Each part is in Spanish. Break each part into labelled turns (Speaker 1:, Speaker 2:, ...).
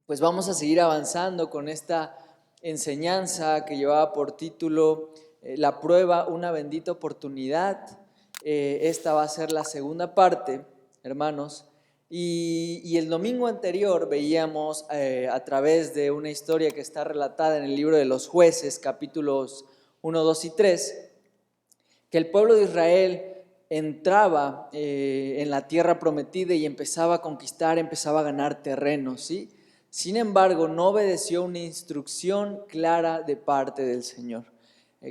Speaker 1: Pues vamos a seguir avanzando con esta enseñanza que llevaba por título La prueba, una bendita oportunidad. Esta va a ser la segunda parte, hermanos. Y el domingo anterior veíamos a través de una historia que está relatada en el libro de los Jueces, capítulos 1, 2 y 3, que el pueblo de Israel entraba en la tierra prometida y empezaba a conquistar, empezaba a ganar terreno, ¿sí? Sin embargo, no obedeció una instrucción clara de parte del Señor,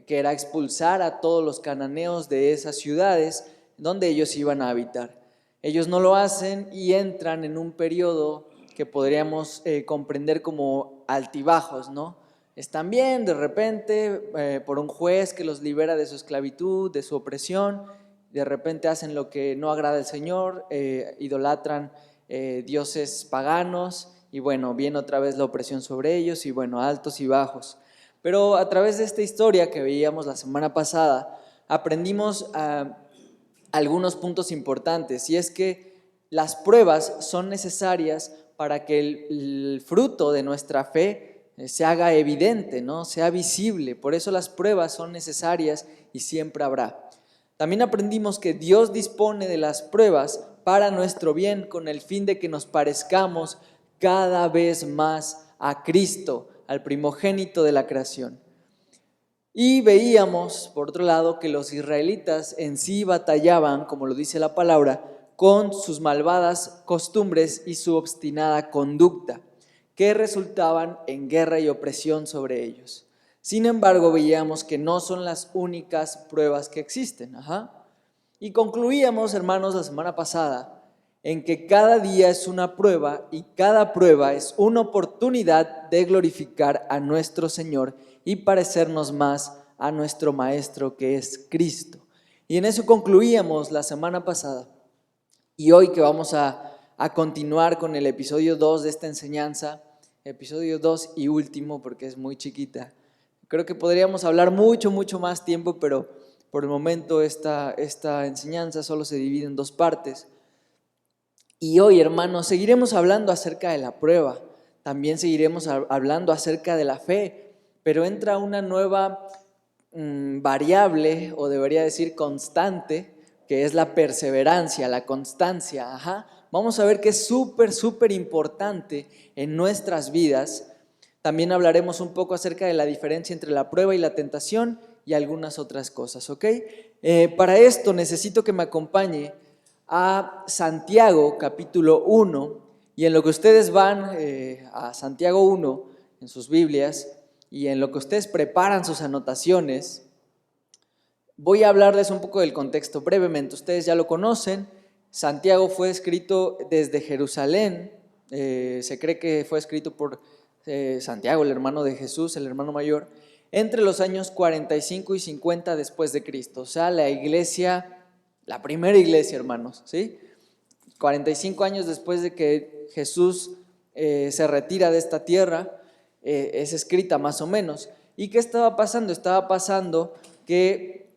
Speaker 1: que era expulsar a todos los cananeos de esas ciudades donde ellos iban a habitar. Ellos no lo hacen y entran en un periodo que podríamos comprender como altibajos, ¿no? Están bien, de repente, por un juez que los libera de su esclavitud, de su opresión, de repente hacen lo que no agrada al Señor, idolatran dioses paganos, y bueno, viene otra vez la opresión sobre ellos, y bueno, altos y bajos. Pero a través de esta historia que veíamos la semana pasada, aprendimos algunos puntos importantes, y es que las pruebas son necesarias para que el fruto de nuestra fe se haga evidente, ¿no? Sea visible. Por eso las pruebas son necesarias y siempre habrá. También aprendimos que Dios dispone de las pruebas para nuestro bien, con el fin de que nos parezcamos cada vez más a Cristo, al primogénito de la creación. Y veíamos, por otro lado, que los israelitas en sí batallaban, como lo dice la palabra, con sus malvadas costumbres y su obstinada conducta, que resultaban en guerra y opresión sobre ellos. Sin embargo, veíamos que no son las únicas pruebas que existen. Y concluíamos, hermanos, la semana pasada, en que cada día es una prueba y cada prueba es una oportunidad de glorificar a nuestro Señor y parecernos más a nuestro Maestro, que es Cristo. Y en eso concluíamos la semana pasada. Y hoy que vamos a continuar con el episodio 2 de esta enseñanza, episodio 2 y último porque es muy chiquita. Creo que podríamos hablar mucho más tiempo, pero por el momento esta enseñanza solo se divide en dos partes. Y hoy, hermanos, seguiremos hablando acerca de la prueba, también seguiremos hablando acerca de la fe, pero entra una nueva variable, o debería decir constante, que es la perseverancia, la constancia. Vamos a ver que es súper importante en nuestras vidas. También hablaremos un poco acerca de la diferencia entre la prueba y la tentación y algunas otras cosas, ¿ok? Para esto necesito que me acompañe a Santiago capítulo 1, y en lo que ustedes van a Santiago 1 en sus Biblias y en lo que ustedes preparan sus anotaciones, voy a hablarles un poco del contexto brevemente. Ustedes ya lo conocen. Santiago fue escrito desde Jerusalén. Se cree que fue escrito por Santiago, el hermano de Jesús, el hermano mayor, entre los años 45 y 50 después de Cristo. O sea, la iglesia, la primera iglesia, hermanos, ¿sí? 45 años después de que Jesús se retira de esta tierra, es escrita más o menos. ¿Y qué estaba pasando? Estaba pasando que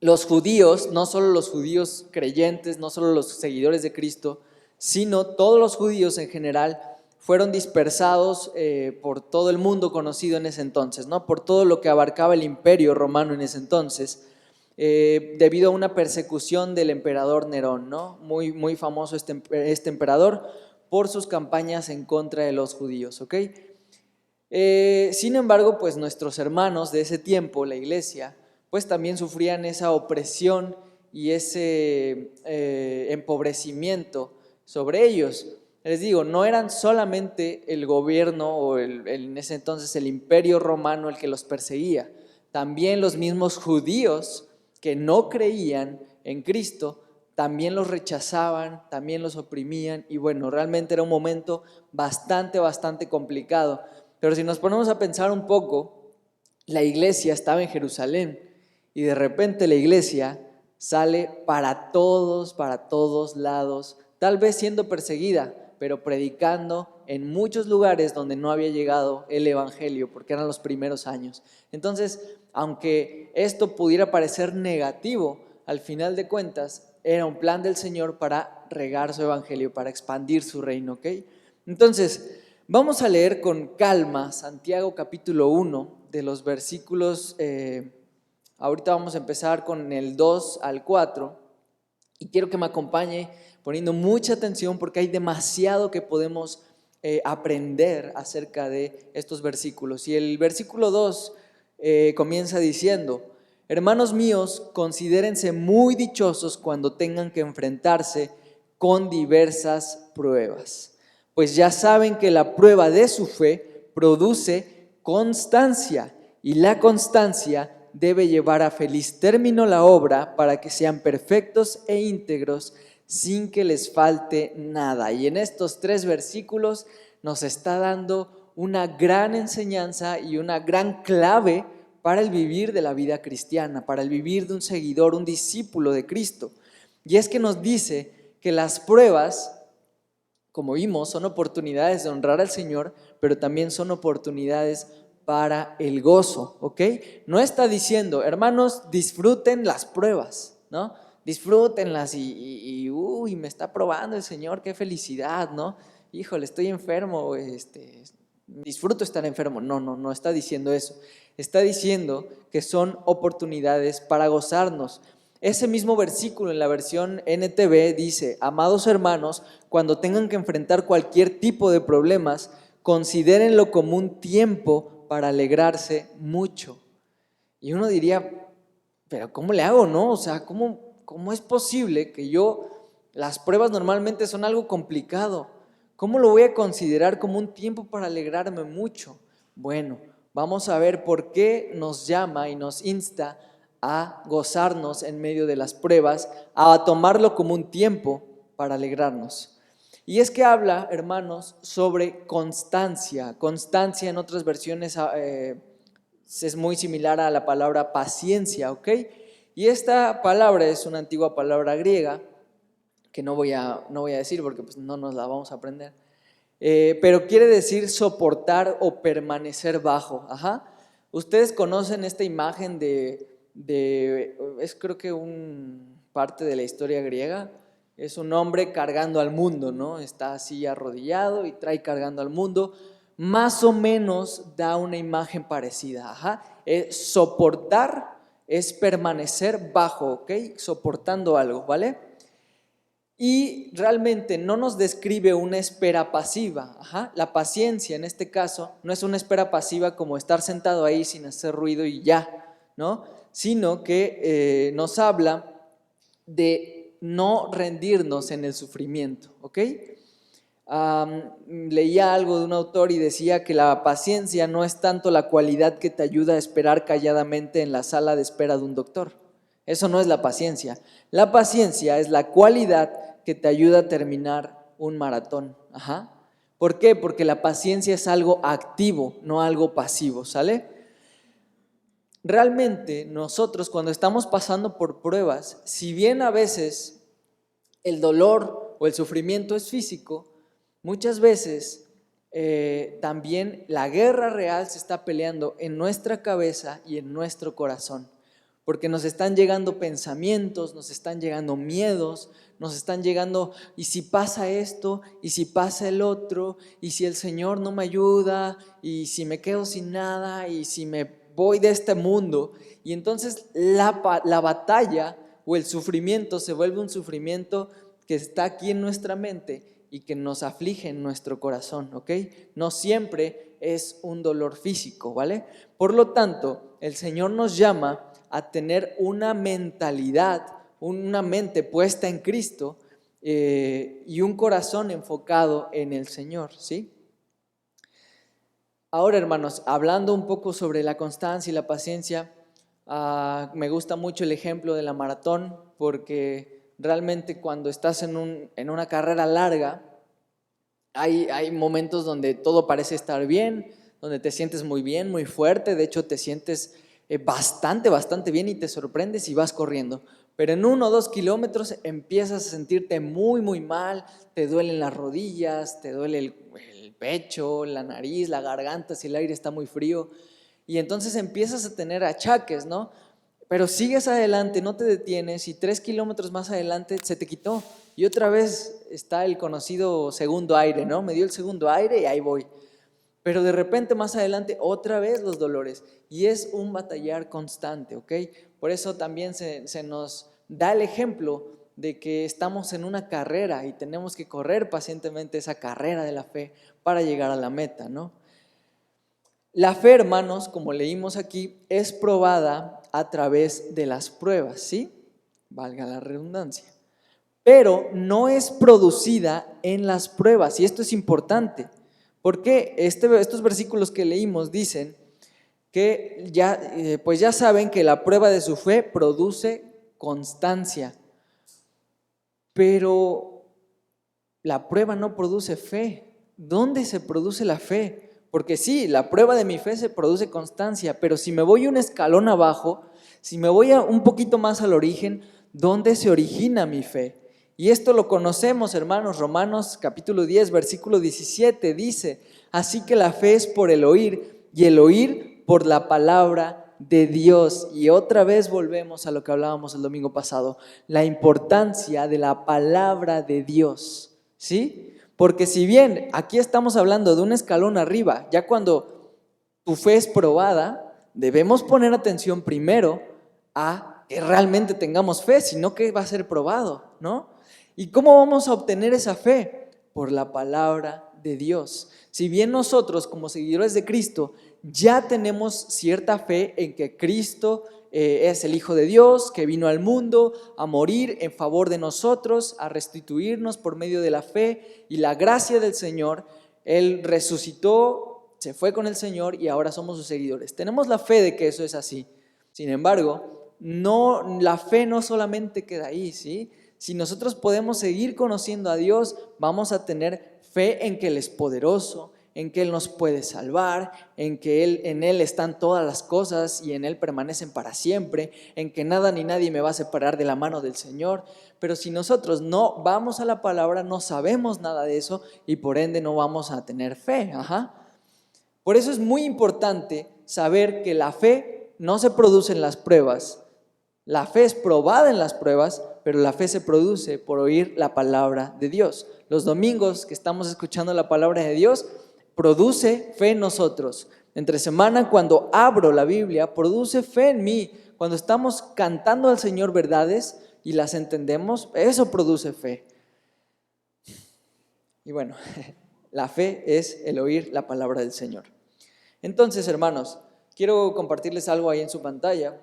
Speaker 1: los judíos, no solo los judíos creyentes, no solo los seguidores de Cristo, sino todos los judíos en general, fueron dispersados por todo el mundo conocido en ese entonces, ¿no? Por todo lo que abarcaba el imperio romano en ese entonces, debido a una persecución del emperador Nerón, ¿no? Muy famoso este emperador por sus campañas en contra de los judíos, ¿ok? Sin embargo, pues nuestros hermanos de ese tiempo, la iglesia, pues también sufrían esa opresión y ese empobrecimiento sobre ellos. Les digo, no eran solamente el gobierno o en ese entonces el imperio romano el que los perseguía, también los mismos judíos que no creían en Cristo, también los rechazaban, también los oprimían, y bueno, realmente era un momento bastante complicado. Pero si nos ponemos a pensar un poco, la iglesia estaba en Jerusalén y de repente la iglesia sale para todos lados, tal vez siendo perseguida, pero predicando en muchos lugares donde no había llegado el evangelio, porque eran los primeros años. Entonces, aunque esto pudiera parecer negativo, al final de cuentas era un plan del Señor para regar su evangelio, para expandir su reino, ¿ok? Entonces, Vamos a leer con calma Santiago capítulo 1 de los versículos, ahorita vamos a empezar con el 2 al 4 y quiero que me acompañe poniendo mucha atención porque hay demasiado que podemos aprender acerca de estos versículos. Y el versículo 2 comienza diciendo: hermanos míos, considérense muy dichosos cuando tengan que enfrentarse con diversas pruebas, pues ya saben que la prueba de su fe produce constancia, y la constancia debe llevar a feliz término la obra para que sean perfectos e íntegros sin que les falte nada. Y en estos 3 versículos nos está dando una gran enseñanza y una gran clave para el vivir de la vida cristiana, para el vivir de un seguidor, un discípulo de Cristo. Y es que nos dice que las pruebas, como vimos, son oportunidades de honrar al Señor, pero también son oportunidades para el gozo, ¿ok? No está diciendo, hermanos, disfruten las pruebas, ¿no? Disfrútenlas uy, me está probando el Señor, qué felicidad, ¿no? Híjole, estoy enfermo, disfruto estar enfermo. No está diciendo eso. Está diciendo que son oportunidades para gozarnos. Ese mismo versículo en la versión NTV dice: amados hermanos, cuando tengan que enfrentar cualquier tipo de problemas, considérenlo como un tiempo para alegrarse mucho. Y uno diría, pero ¿cómo le hago, no? O sea, ¿cómo es posible que las pruebas normalmente son algo complicado? ¿Cómo lo voy a considerar como un tiempo para alegrarme mucho? Bueno, vamos a ver por qué nos llama y nos insta a gozarnos en medio de las pruebas, a tomarlo como un tiempo para alegrarnos. Y es que habla, hermanos, sobre constancia. Constancia en otras versiones es muy similar a la palabra paciencia, ¿ok? Y esta palabra es una antigua palabra griega que no voy a decir porque pues no nos la vamos a aprender, pero quiere decir soportar o permanecer bajo. Ajá. Ustedes conocen esta imagen es creo que un parte de la historia griega. Es un hombre cargando al mundo, ¿no? Está así arrodillado y trae cargando al mundo. Más o menos da una imagen parecida. Ajá. Soportar es permanecer bajo, ¿ok? Soportando algo, ¿vale? Y realmente no nos describe una espera pasiva. Ajá. La paciencia en este caso no es una espera pasiva como estar sentado ahí sin hacer ruido y ya, ¿no? Sino que nos habla de no rendirnos en el sufrimiento, ¿ok? Leía algo de un autor y decía que la paciencia no es tanto la cualidad que te ayuda a esperar calladamente en la sala de espera de un doctor. Eso no es la paciencia. La paciencia es la cualidad que te ayuda a terminar un maratón. Ajá. ¿Por qué? Porque la paciencia es algo activo, no algo pasivo, ¿sale? Realmente nosotros cuando estamos pasando por pruebas, si bien a veces el dolor o el sufrimiento es físico, muchas veces también la guerra real se está peleando en nuestra cabeza y en nuestro corazón, porque nos están llegando pensamientos, nos están llegando miedos, nos están llegando, ¿y si pasa esto? ¿Y si pasa el otro? ¿Y si el Señor no me ayuda? ¿Y si me quedo sin nada? ¿Y si me voy de este mundo? Y entonces la batalla o el sufrimiento se vuelve un sufrimiento que está aquí en nuestra mente y que nos aflige en nuestro corazón, ¿ok? No siempre es un dolor físico, ¿vale? Por lo tanto, el Señor nos llama a tener una mentalidad, una mente puesta en Cristo y un corazón enfocado en el Señor, ¿sí? Ahora, hermanos, hablando un poco sobre la constancia y la paciencia, me gusta mucho el ejemplo de la maratón, porque realmente cuando estás en una carrera larga, hay momentos donde todo parece estar bien, donde te sientes muy bien, muy fuerte, de hecho te sientes bastante bien y te sorprendes y vas corriendo. Pero en 1 o 2 kilómetros empiezas a sentirte muy mal, te duelen las rodillas, te duele el pecho, la nariz, la garganta si el aire está muy frío, y entonces empiezas a tener achaques, ¿no? pero sigues adelante, no te detienes y 3 kilómetros más adelante se te quitó. Y otra vez está el conocido segundo aire, ¿no? Me dio el segundo aire y ahí voy. Pero de repente más adelante otra vez los dolores y es un batallar constante, ¿ok? Por eso también se nos da el ejemplo de que estamos en una carrera y tenemos que correr pacientemente esa carrera de la fe para llegar a la meta, ¿no? La fe, hermanos, como leímos aquí, es probada a través de las pruebas, ¿sí? Valga la redundancia. Pero no es producida en las pruebas, y esto es importante, porque estos versículos que leímos dicen que pues ya saben que la prueba de su fe produce constancia, pero la prueba no produce fe. ¿Dónde se produce la fe? Porque sí, la prueba de mi fe se produce constancia, pero si me voy un escalón abajo, si me voy un poquito más al origen, ¿dónde se origina mi fe? Y esto lo conocemos, hermanos. Romanos capítulo 10, versículo 17 dice: así que la fe es por el oír y el oír por la palabra de Dios. Y otra vez volvemos a lo que hablábamos el domingo pasado, la importancia de la palabra de Dios, ¿sí? Porque si bien aquí estamos hablando de un escalón arriba, ya cuando tu fe es probada, debemos poner atención primero a que realmente tengamos fe, sino que va a ser probado, ¿no? ¿Y cómo vamos a obtener esa fe? Por la palabra de Dios. Si bien nosotros como seguidores de Cristo ya tenemos cierta fe en que Cristo es el Hijo de Dios, que vino al mundo a morir en favor de nosotros, a restituirnos por medio de la fe y la gracia del Señor. Él resucitó, se fue con el Señor y ahora somos sus seguidores. Tenemos la fe de que eso es así. Sin embargo, la fe no solamente queda ahí, ¿sí? Si nosotros podemos seguir conociendo a Dios, vamos a tener fe en que Él es poderoso, en que Él nos puede salvar, en que en Él están todas las cosas y en Él permanecen para siempre, en que nada ni nadie me va a separar de la mano del Señor. Pero si nosotros no vamos a la palabra, no sabemos nada de eso y por ende no vamos a tener fe. Por eso es muy importante saber que la fe no se produce en las pruebas. La fe es probada en las pruebas, pero la fe se produce por oír la palabra de Dios. Los domingos que estamos escuchando la palabra de Dios, produce fe en nosotros. Entre semana, cuando abro la Biblia, produce fe en mí. Cuando estamos cantando al Señor verdades y las entendemos, eso produce fe. Y bueno, la fe es el oír la palabra del Señor. Entonces, hermanos, quiero compartirles algo ahí en su pantalla.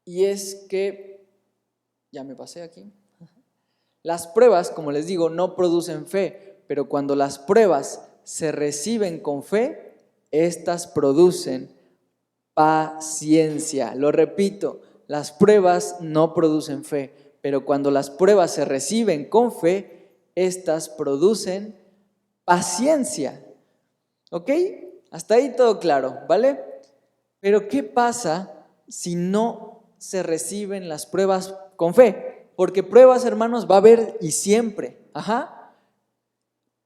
Speaker 1: Y es que, ya me pasé aquí, las pruebas, como les digo, no producen fe, pero cuando las pruebas se reciben con fe, estas producen paciencia. Lo repito, las pruebas no producen fe, pero cuando las pruebas se reciben con fe, estas producen paciencia. ¿Ok? Hasta ahí todo claro, ¿vale? Pero ¿qué pasa si no se reciben las pruebas con fe? Porque pruebas, hermanos, va a haber y siempre.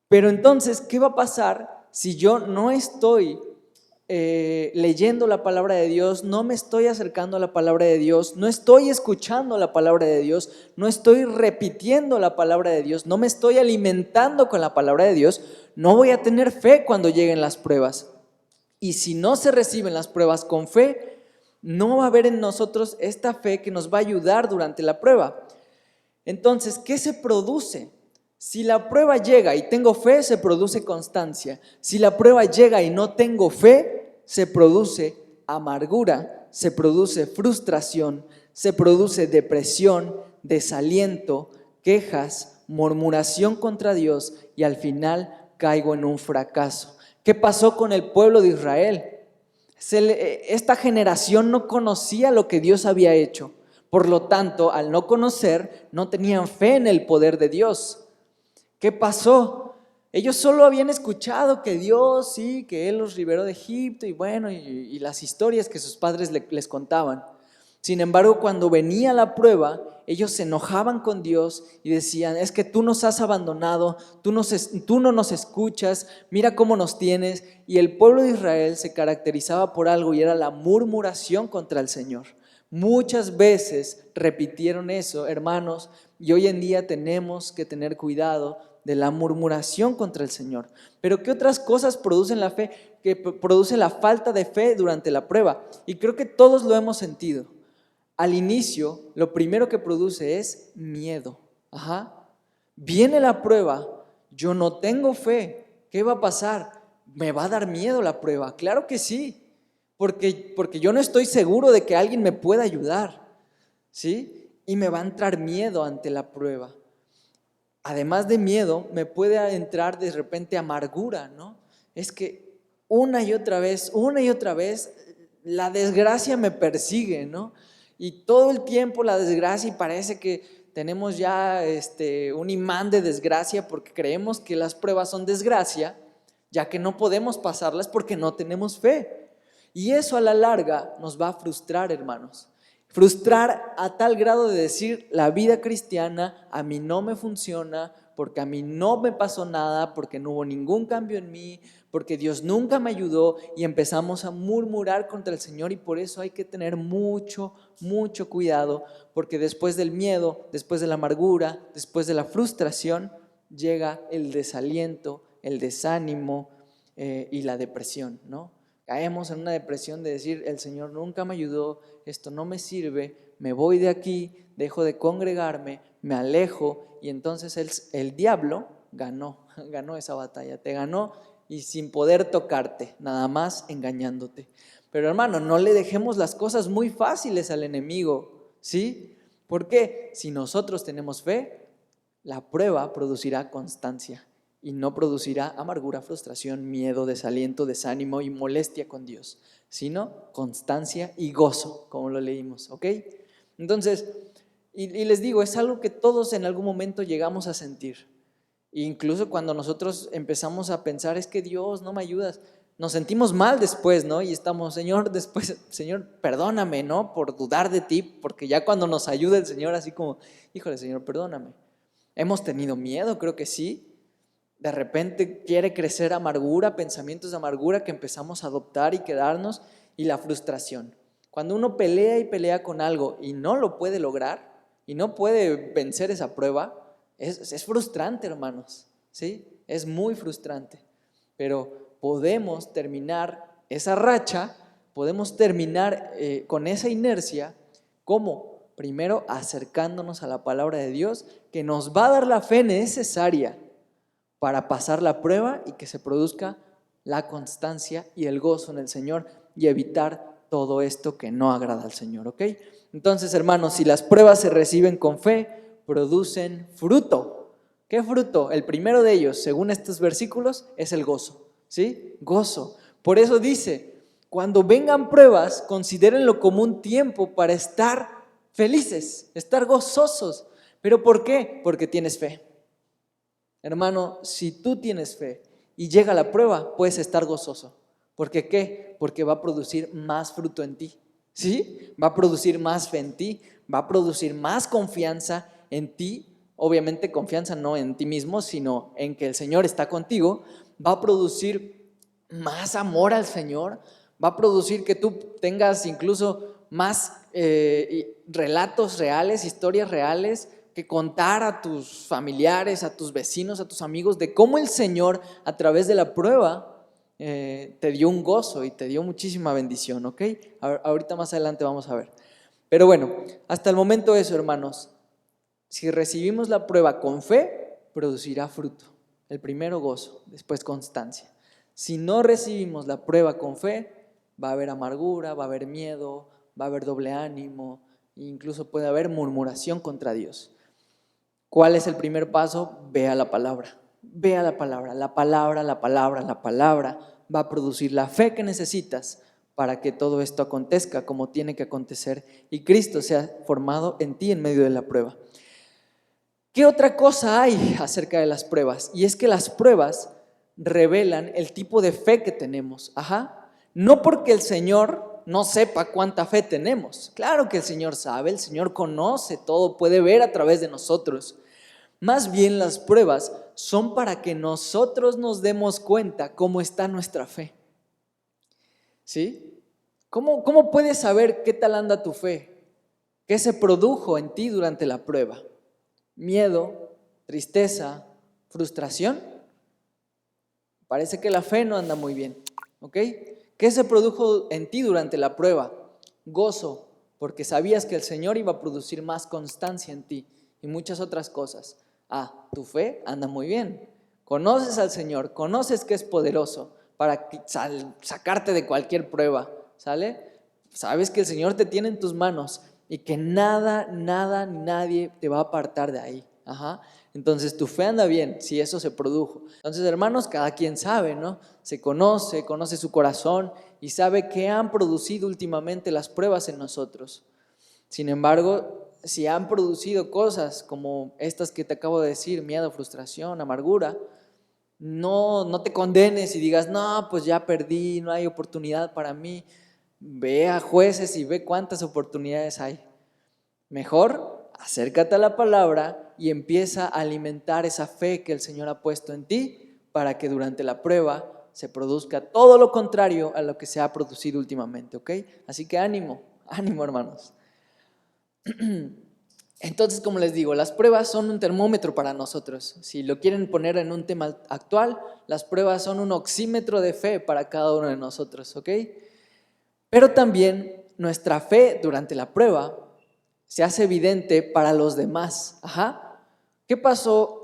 Speaker 1: Pero entonces, ¿qué va a pasar si yo no estoy leyendo la palabra de Dios, no me estoy acercando a la palabra de Dios, no estoy escuchando la palabra de Dios, no estoy repitiendo la palabra de Dios, no me estoy alimentando con la palabra de Dios? No voy a tener fe cuando lleguen las pruebas. Y si no se reciben las pruebas con fe, no va a haber en nosotros esta fe que nos va a ayudar durante la prueba. Entonces, ¿qué se produce? Si la prueba llega y tengo fe, se produce constancia. Si la prueba llega y no tengo fe, se produce amargura, se produce frustración, se produce depresión, desaliento, quejas, murmuración contra Dios y al final caigo en un fracaso. ¿Qué pasó con el pueblo de Israel? Esta generación no conocía lo que Dios había hecho. Por lo tanto, al no conocer, no tenían fe en el poder de Dios. ¿Qué pasó? Ellos solo habían escuchado que Dios, sí, que Él los liberó de Egipto y bueno, y las historias que sus padres les contaban. Sin embargo, cuando venía la prueba, ellos se enojaban con Dios y decían: es que tú nos has abandonado, tú no nos escuchas, mira cómo nos tienes. Y el pueblo de Israel se caracterizaba por algo, y era la murmuración contra el Señor. Muchas veces repitieron eso, hermanos, y hoy en día tenemos que tener cuidado de la murmuración contra el Señor. Pero ¿qué otras cosas producen la fe? Que produce la falta de fe durante la prueba. Y creo que todos lo hemos sentido. Al inicio, lo primero que produce es miedo. Viene la prueba, yo no tengo fe. ¿Qué va a pasar? ¿Me va a dar miedo la prueba? Claro que sí, porque yo no estoy seguro de que alguien me pueda ayudar, ¿sí? Y me va a entrar miedo ante la prueba. Además de miedo, me puede entrar de repente amargura, ¿no? Es que una y otra vez, la desgracia me persigue, ¿no? Y todo el tiempo la desgracia, y parece que tenemos ya un imán de desgracia porque creemos que las pruebas son desgracia, ya que no podemos pasarlas porque no tenemos fe. Y eso a la larga nos va a frustrar, hermanos. Frustrar a tal grado de decir: la vida cristiana a mí no me funciona, porque a mí no me pasó nada, porque no hubo ningún cambio en mí, porque Dios nunca me ayudó, y empezamos a murmurar contra el Señor. Y por eso hay que tener mucho cuidado, porque después del miedo, después de la amargura, después de la frustración, llega el desaliento, el desánimo y la depresión, ¿no? Caemos en una depresión de decir: el Señor nunca me ayudó, esto no me sirve, me voy de aquí, dejo de congregarme, me alejo. Y entonces el diablo ganó esa batalla, te ganó, y sin poder tocarte, nada más engañándote. Pero hermano, no le dejemos las cosas muy fáciles al enemigo, ¿sí? Porque si nosotros tenemos fe, la prueba producirá constancia y no producirá amargura, frustración, miedo, desaliento, desánimo y molestia con Dios, sino constancia y gozo, como lo leímos, ¿ok? Entonces, y les digo, es algo que todos en algún momento llegamos a sentir. Incluso cuando nosotros empezamos a pensar: es que Dios, no me ayudas, nos sentimos mal después, ¿no? Y estamos: Señor, perdóname, ¿no? Por dudar de ti, porque ya cuando nos ayuda el Señor, así como: híjole, Señor, perdóname. Hemos tenido miedo, creo que sí. De repente quiere crecer amargura, pensamientos de amargura que empezamos a adoptar y quedarnos, y la frustración. Cuando uno pelea y pelea con algo y no lo puede lograr y no puede vencer esa prueba, es frustrante, hermanos, ¿sí? Es muy frustrante. Pero podemos terminar esa racha, podemos terminar con esa inercia. ¿Cómo? Primero acercándonos a la palabra de Dios, que nos va a dar la fe necesaria para pasar la prueba y que se produzca la constancia y el gozo en el Señor, y evitar todo esto que no agrada al Señor, ¿ok? Entonces, hermanos, si las pruebas se reciben con fe, producen fruto. ¿Qué fruto? El primero de ellos, según estos versículos, es el gozo, ¿sí? Gozo. Por eso dice: cuando vengan pruebas, considérenlo como un tiempo para estar felices, estar gozosos. ¿Pero por qué? Porque tienes fe. Hermano, si tú tienes fe y llega la prueba, puedes estar gozoso. ¿Por qué qué? Porque va a producir más fruto en ti, ¿sí? Va a producir más fe en ti, va a producir más confianza en ti. Obviamente confianza no en ti mismo, sino en que el Señor está contigo. Va a producir más amor al Señor, va a producir que tú tengas incluso más relatos reales, historias reales, que contar a tus familiares, a tus vecinos, a tus amigos, de cómo el Señor a través de la prueba te dio un gozo y te dio muchísima bendición, ¿ok? Ahorita más adelante vamos a ver. Pero bueno, hasta el momento eso, hermanos. Si recibimos la prueba con fe, producirá fruto. El primero gozo, después constancia. Si no recibimos la prueba con fe, va a haber amargura, va a haber miedo, va a haber doble ánimo, incluso puede haber murmuración contra Dios. ¿Cuál es el primer paso? Ve a la palabra. Ve a la palabra. La palabra va a producir la fe que necesitas para que todo esto acontezca como tiene que acontecer y Cristo sea formado en ti en medio de la prueba. ¿Qué otra cosa hay acerca de las pruebas? Y es que las pruebas revelan el tipo de fe que tenemos. No porque el Señor no sepa cuánta fe tenemos. Claro que el Señor sabe, el Señor conoce todo, puede ver a través de nosotros. Más bien las pruebas son para que nosotros nos demos cuenta cómo está nuestra fe. ¿Sí? ¿Cómo puedes saber qué tal anda tu fe? ¿Qué se produjo en ti durante la prueba? ¿Miedo, tristeza, frustración? Parece que la fe no anda muy bien, ¿ok? ¿Qué se produjo en ti durante la prueba? Gozo, porque sabías que el Señor iba a producir más constancia en ti y muchas otras cosas. Tu fe anda muy bien. Conoces al Señor, conoces que es poderoso para sacarte de cualquier prueba, ¿sale? Sabes que el Señor te tiene en tus manos y que nada, nada, nadie te va a apartar de ahí. Entonces tu fe anda bien si eso se produjo. Entonces, hermanos, cada quien sabe, ¿no? Se conoce su corazón y sabe qué han producido últimamente las pruebas en nosotros. Sin embargo, si han producido cosas como estas que te acabo de decir, miedo, frustración, amargura, no te condenes y digas, no, pues ya perdí, no hay oportunidad para mí. Ve a Jueces y ve cuántas oportunidades hay. Mejor acércate a la palabra y empieza a alimentar esa fe que el Señor ha puesto en ti para que durante la prueba se produzca todo lo contrario a lo que se ha producido últimamente, ¿ok? Así que ánimo, hermanos. Entonces, como les digo, las pruebas son un termómetro para nosotros. Si lo quieren poner en un tema actual, las pruebas son un oxímetro de fe para cada uno de nosotros, ¿ok? Pero también nuestra fe durante la prueba se hace evidente para los demás. ¿Qué pasó?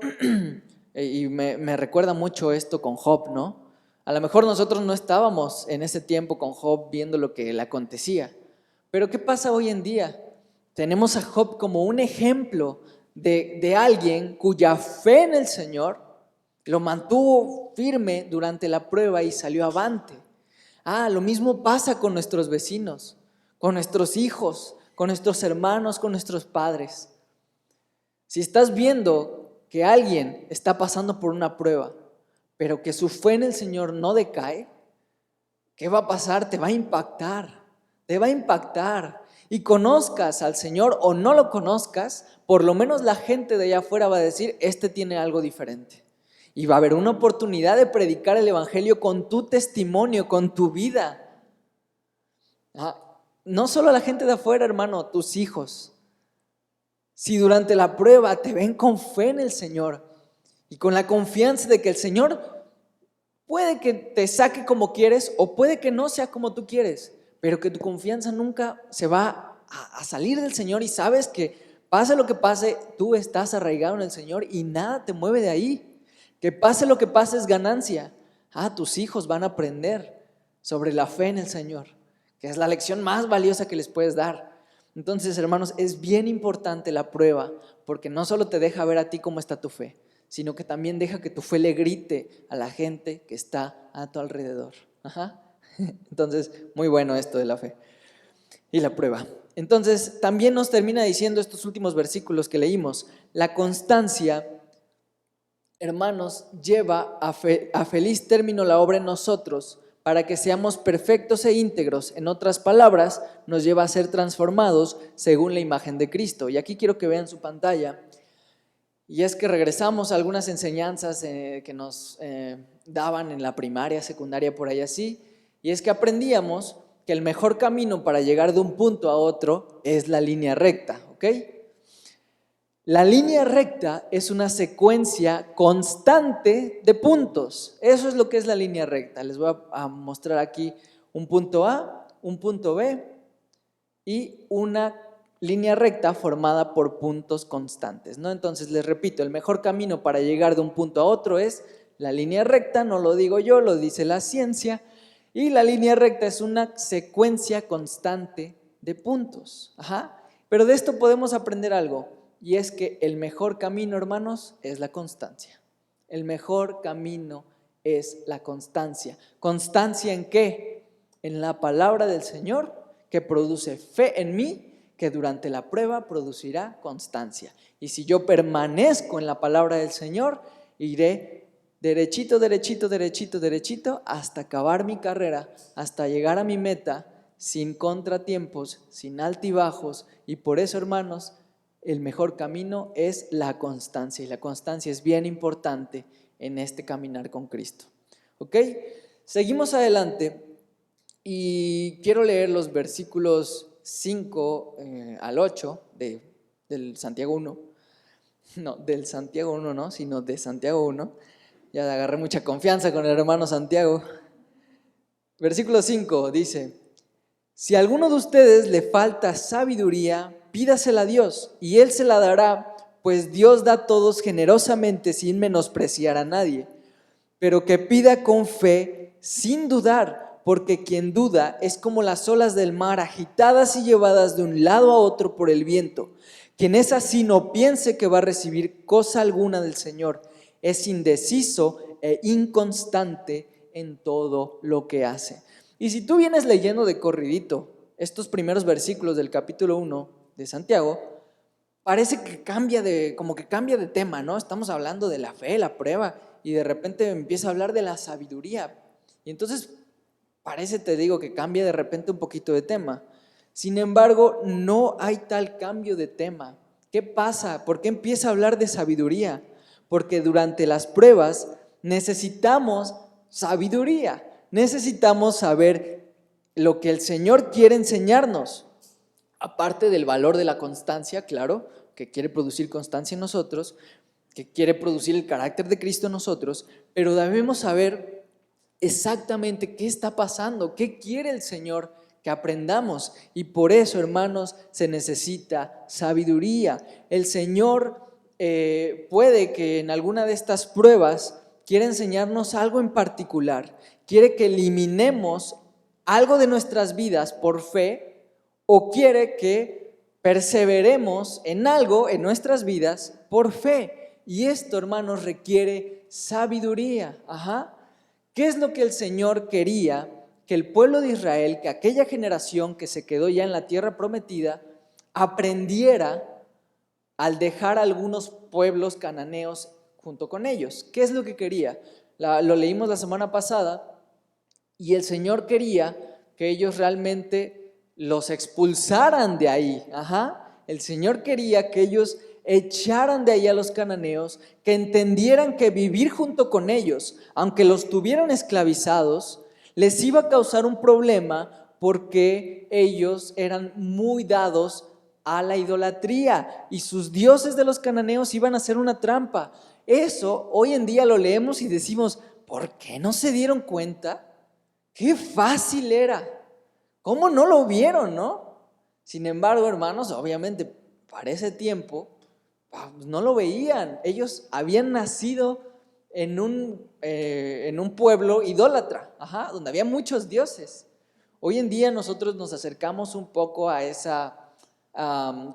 Speaker 1: Y me recuerda mucho esto con Job, ¿no? A lo mejor nosotros no estábamos en ese tiempo con Job viendo lo que le acontecía. Pero ¿qué pasa hoy en día? Tenemos a Job como un ejemplo de alguien cuya fe en el Señor lo mantuvo firme durante la prueba y salió avante. Lo mismo pasa con nuestros vecinos, con nuestros hijos, con nuestros hermanos, con nuestros padres. Si estás viendo que alguien está pasando por una prueba, pero que su fe en el Señor no decae, ¿qué va a pasar? Te va a impactar, Y conozcas al Señor o no lo conozcas, por lo menos la gente de allá afuera va a decir, este tiene algo diferente. Y va a haber una oportunidad de predicar el evangelio con tu testimonio, con tu vida. No solo la gente de afuera, hermano, tus hijos. Si durante la prueba te ven con fe en el Señor y con la confianza de que el Señor puede que te saque como quieres o puede que no sea como tú quieres, pero que tu confianza nunca se va a salir del Señor y sabes que pase lo que pase, tú estás arraigado en el Señor y nada te mueve de ahí. Que pase lo que pase es ganancia. Tus hijos van a aprender sobre la fe en el Señor, que es la lección más valiosa que les puedes dar. Entonces, hermanos, es bien importante la prueba, porque no solo te deja ver a ti cómo está tu fe, sino que también deja que tu fe le grite a la gente que está a tu alrededor. Entonces, muy bueno esto de la fe y la prueba. Entonces, también nos termina diciendo estos últimos versículos que leímos, la constancia, hermanos, lleva a feliz término la obra en nosotros, para que seamos perfectos e íntegros. En otras palabras, nos lleva a ser transformados según la imagen de Cristo. Y aquí quiero que vean su pantalla. Y es que regresamos a algunas enseñanzas que nos daban en la primaria, secundaria, por ahí así. Y es que aprendíamos que el mejor camino para llegar de un punto a otro es la línea recta, ¿ok? La línea recta es una secuencia constante de puntos. Eso es lo que es la línea recta. Les voy a mostrar aquí un punto A, un punto B y una línea recta formada por puntos constantes, ¿no? Entonces les repito, el mejor camino para llegar de un punto a otro es la línea recta, no lo digo yo, lo dice la ciencia, y la línea recta es una secuencia constante de puntos. Pero de esto podemos aprender algo. Y es que el mejor camino, hermanos, es la constancia. El mejor camino es la constancia. ¿Constancia en qué? En la palabra del Señor, que produce fe en mí, que durante la prueba producirá constancia. Y si yo permanezco en la palabra del Señor, iré derechito, derechito, derechito, derechito, hasta acabar mi carrera, hasta llegar a mi meta, sin contratiempos, sin altibajos, y por eso, hermanos, el mejor camino es la constancia, y la constancia es bien importante en este caminar con Cristo. ¿Ok? Seguimos adelante y quiero leer los versículos 5 al 8 del Santiago 1. No, del Santiago 1 no, sino de Santiago 1. Ya agarré mucha confianza con el hermano Santiago. Versículo 5 dice: si a alguno de ustedes le falta sabiduría, pídasela a Dios y Él se la dará, pues Dios da a todos generosamente sin menospreciar a nadie. Pero que pida con fe, sin dudar, porque quien duda es como las olas del mar agitadas y llevadas de un lado a otro por el viento. Quien es así no piense que va a recibir cosa alguna del Señor. Es indeciso e inconstante en todo lo que hace. Y si tú vienes leyendo de corridito estos primeros versículos del capítulo 1 de Santiago, parece que como que cambia de tema, ¿no? Estamos hablando de la fe, la prueba, y de repente empieza a hablar de la sabiduría. Y entonces parece, te digo, que cambia de repente un poquito de tema. Sin embargo, no hay tal cambio de tema. ¿Qué pasa? ¿Por qué empieza a hablar de sabiduría? Porque durante las pruebas necesitamos sabiduría. Necesitamos saber lo que el Señor quiere enseñarnos. Aparte del valor de la constancia, claro, que quiere producir constancia en nosotros, que quiere producir el carácter de Cristo en nosotros, pero debemos saber exactamente qué está pasando, qué quiere el Señor que aprendamos. Y por eso, hermanos, se necesita sabiduría. El Señor puede que en alguna de estas pruebas quiera enseñarnos algo en particular, quiere que eliminemos algo de nuestras vidas por fe, o quiere que perseveremos en algo en nuestras vidas por fe. Y esto, hermanos, requiere sabiduría. ¿Qué es lo que el Señor quería que el pueblo de Israel, que aquella generación que se quedó ya en la tierra prometida, aprendiera al dejar algunos pueblos cananeos junto con ellos? ¿Qué es lo que quería? Lo leímos la semana pasada, y el Señor quería que ellos realmente los expulsaran de ahí. El Señor quería que ellos echaran de ahí a los cananeos, que entendieran que vivir junto con ellos, aunque los tuvieran esclavizados, les iba a causar un problema, porque ellos eran muy dados a la idolatría y sus dioses de los cananeos iban a ser una trampa. Eso hoy en día lo leemos y decimos: ¿por qué no se dieron cuenta? ¡Qué fácil era! ¿Cómo no lo vieron, no? Sin embargo, hermanos, obviamente para ese tiempo no lo veían. Ellos habían nacido en un pueblo idólatra, donde había muchos dioses. Hoy en día nosotros nos acercamos un poco a esa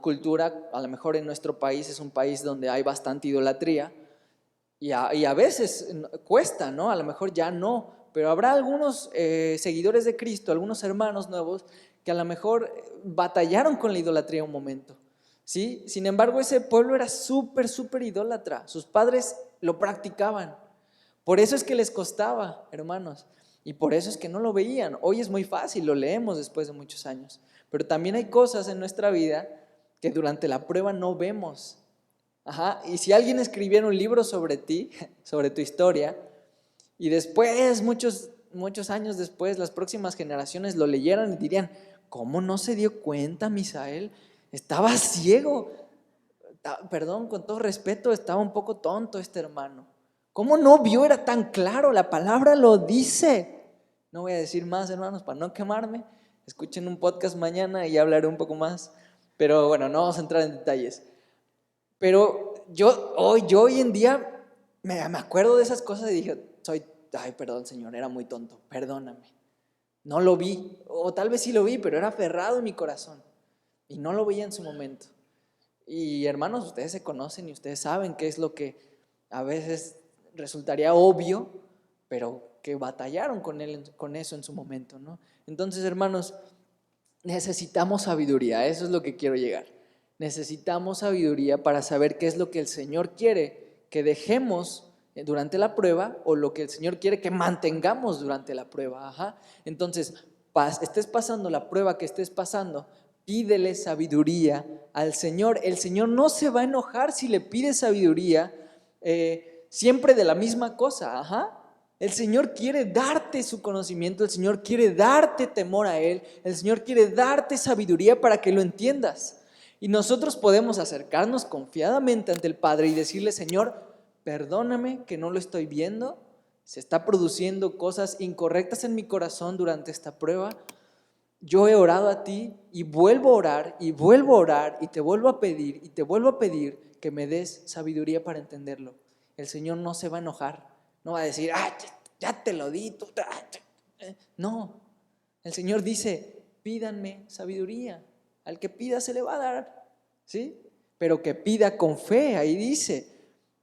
Speaker 1: cultura. A lo mejor en nuestro país es un país donde hay bastante idolatría, y a veces cuesta, ¿no? A lo mejor ya no, pero habrá algunos seguidores de Cristo, algunos hermanos nuevos que a lo mejor batallaron con la idolatría un momento, ¿sí? Sin embargo, ese pueblo era súper idólatra. Sus padres lo practicaban. Por eso es que les costaba, hermanos, y por eso es que no lo veían. Hoy es muy fácil, lo leemos después de muchos años, pero también hay cosas en nuestra vida que durante la prueba no vemos. Y si alguien escribiera un libro sobre ti, sobre tu historia, y después, muchos años después, las próximas generaciones lo leyeran y dirían: ¿cómo no se dio cuenta, Misael? Estaba ciego. Perdón, con todo respeto, estaba un poco tonto este hermano. ¿Cómo no vio? Era tan claro, la palabra lo dice. No voy a decir más, hermanos, para no quemarme. Escuchen un podcast mañana y hablaré un poco más. Pero bueno, no vamos a entrar en detalles. Pero yo hoy en día me acuerdo de esas cosas y dije: ay, perdón, Señor, era muy tonto, perdóname. No lo vi, o tal vez sí lo vi, pero era aferrado en mi corazón y no lo veía en su momento. Y hermanos, ustedes se conocen y ustedes saben qué es lo que a veces resultaría obvio, pero que batallaron con eso en su momento, ¿no? Entonces, hermanos, necesitamos sabiduría. Eso es lo que quiero llegar. Necesitamos sabiduría para saber qué es lo que el Señor quiere que dejemos durante la prueba, o lo que el Señor quiere que mantengamos durante la prueba. Entonces, estés pasando la prueba que estés pasando, pídele sabiduría al Señor. El Señor no se va a enojar si le pides sabiduría siempre de la misma cosa. Ajá. El Señor quiere darte su conocimiento, el Señor quiere darte temor a Él, el Señor quiere darte sabiduría para que lo entiendas. Y nosotros podemos acercarnos confiadamente ante el Padre y decirle: Señor, perdóname que no lo estoy viendo, se está produciendo cosas incorrectas en mi corazón durante esta prueba. Yo he orado a ti y vuelvo a orar y vuelvo a orar y te vuelvo a pedir y te vuelvo a pedir que me des sabiduría para entenderlo. El Señor no se va a enojar, no va a decir: ya te lo di. No, el Señor dice: pídanme sabiduría. Al que pida se le va a dar, ¿sí? Pero que pida con fe. Ahí dice,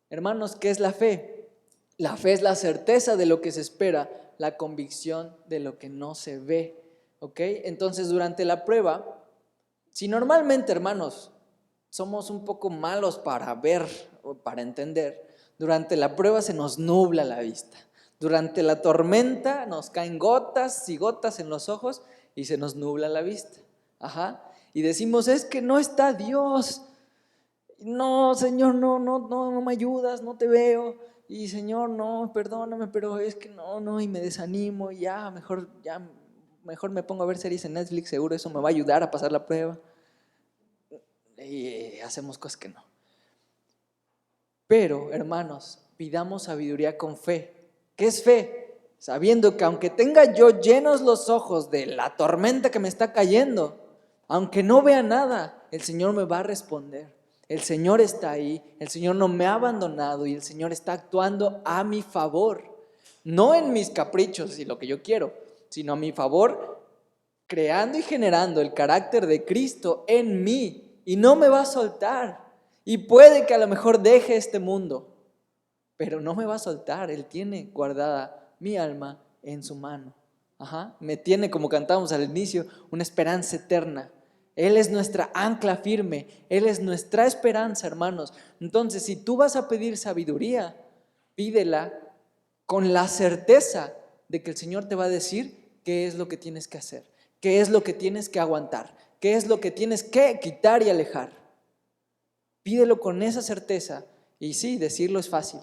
Speaker 1: hermanos, ¿qué es la fe? La fe es la certeza de lo que se espera, la convicción de lo que no se ve. ¿Ok? Entonces, durante la prueba, si normalmente, hermanos, somos un poco malos para ver o para entender, durante la prueba se nos nubla la vista. Durante la tormenta nos caen gotas y gotas en los ojos y se nos nubla la vista. Ajá. Y decimos: es que no está Dios. No, Señor, no me ayudas, no te veo. Y Señor, no, perdóname, pero es que no, y me desanimo y mejor me pongo a ver series en Netflix, seguro eso me va a ayudar a pasar la prueba. Y hacemos cosas que no. Pero, hermanos, pidamos sabiduría con fe. ¿Qué es fe? Sabiendo que aunque tenga yo llenos los ojos de la tormenta que me está cayendo, aunque no vea nada, el Señor me va a responder. El Señor está ahí, el Señor no me ha abandonado y el Señor está actuando a mi favor. No en mis caprichos y lo que yo quiero, sino a mi favor, creando y generando el carácter de Cristo en mí, y no me va a soltar. Y puede que a lo mejor deje este mundo, pero no me va a soltar. Él tiene guardada mi alma en su mano. Ajá. Me tiene, como cantábamos al inicio, una esperanza eterna. Él es nuestra ancla firme, Él es nuestra esperanza, hermanos. Entonces, si tú vas a pedir sabiduría, pídela con la certeza de que el Señor te va a decir qué es lo que tienes que hacer, qué es lo que tienes que aguantar, qué es lo que tienes que quitar y alejar. Pídelo con esa certeza. Y sí, decirlo es fácil,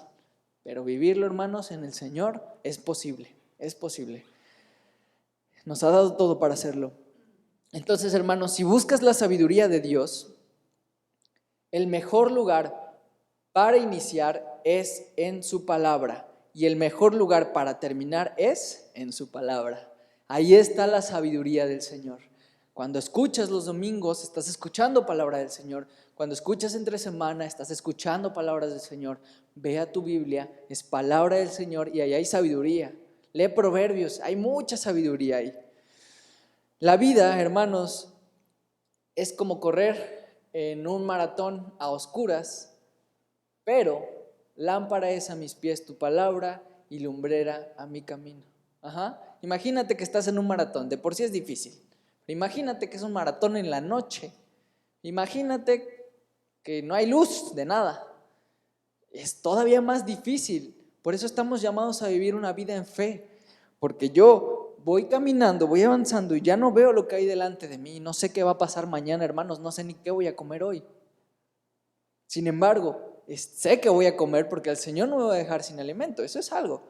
Speaker 1: pero vivirlo, hermanos, en el Señor es posible, es posible. Nos ha dado todo para hacerlo. Entonces, hermanos, si buscas la sabiduría de Dios, el mejor lugar para iniciar es en su palabra, y el mejor lugar para terminar es en su palabra. Ahí está la sabiduría del Señor. Cuando escuchas los domingos, estás escuchando palabra del Señor. Cuando escuchas entre semana, estás escuchando palabras del Señor. Ve a tu Biblia, es palabra del Señor y ahí hay sabiduría. Lee Proverbios, hay mucha sabiduría ahí. La vida, hermanos, es como correr en un maratón a oscuras, pero lámpara es a mis pies tu palabra y lumbrera a mi camino. Ajá. Imagínate que estás en un maratón, de por sí es difícil. Imagínate que es un maratón en la noche. Imagínate que no hay luz de nada. Es todavía más difícil. Por eso estamos llamados a vivir una vida en fe. Porque yo voy caminando, voy avanzando y ya no veo lo que hay delante de mí. No sé qué va a pasar mañana, hermanos. No sé ni qué voy a comer hoy. Sin embargo, sé que voy a comer porque el Señor no me va a dejar sin alimento. Eso es algo.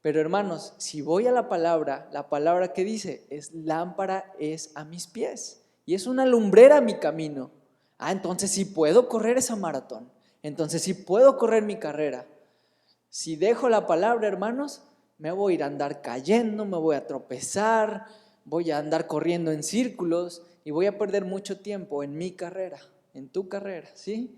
Speaker 1: Pero hermanos, si voy a la palabra que dice es lámpara es a mis pies y es una lumbrera a mi camino. Entonces sí puedo correr esa maratón. Entonces sí puedo correr mi carrera. Si dejo la palabra, hermanos, me voy a ir a andar cayendo, me voy a tropezar, voy a andar corriendo en círculos y voy a perder mucho tiempo en mi carrera, en tu carrera, ¿sí?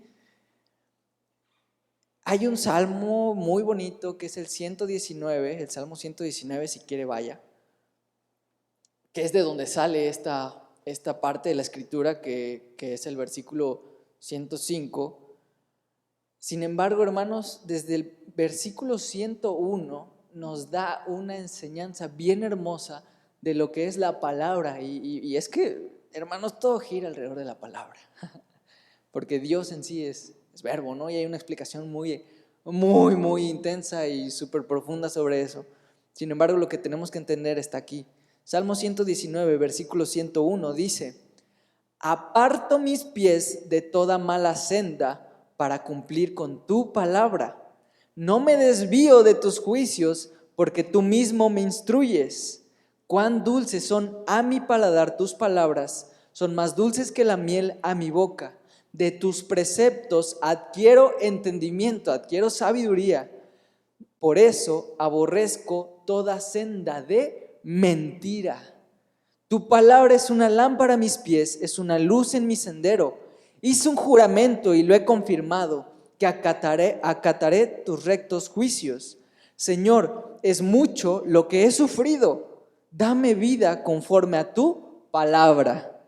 Speaker 1: Hay un salmo muy bonito que es el 119, el Salmo 119, si quiere vaya, que es de donde sale esta parte de la escritura que es el versículo 105. Sin embargo, hermanos, desde el versículo 101 nos da una enseñanza bien hermosa de lo que es la palabra. Y es que, hermanos, todo gira alrededor de la palabra. Porque Dios en sí es verbo, ¿no? Y hay una explicación muy intensa y súper profunda sobre eso. Sin embargo, lo que tenemos que entender está aquí. Salmo 119, versículo 101 dice: aparto mis pies de toda mala senda para cumplir con tu palabra. No me desvío de tus juicios, porque tú mismo me instruyes. Cuán dulces son a mi paladar tus palabras, son más dulces que la miel a mi boca. De tus preceptos adquiero entendimiento, adquiero sabiduría. Por eso aborrezco toda senda de mentira. Tu palabra es una lámpara a mis pies, es una luz en mi sendero. Hice un juramento y lo he confirmado, que acataré tus rectos juicios. Señor, es mucho lo que he sufrido. Dame vida conforme a tu palabra.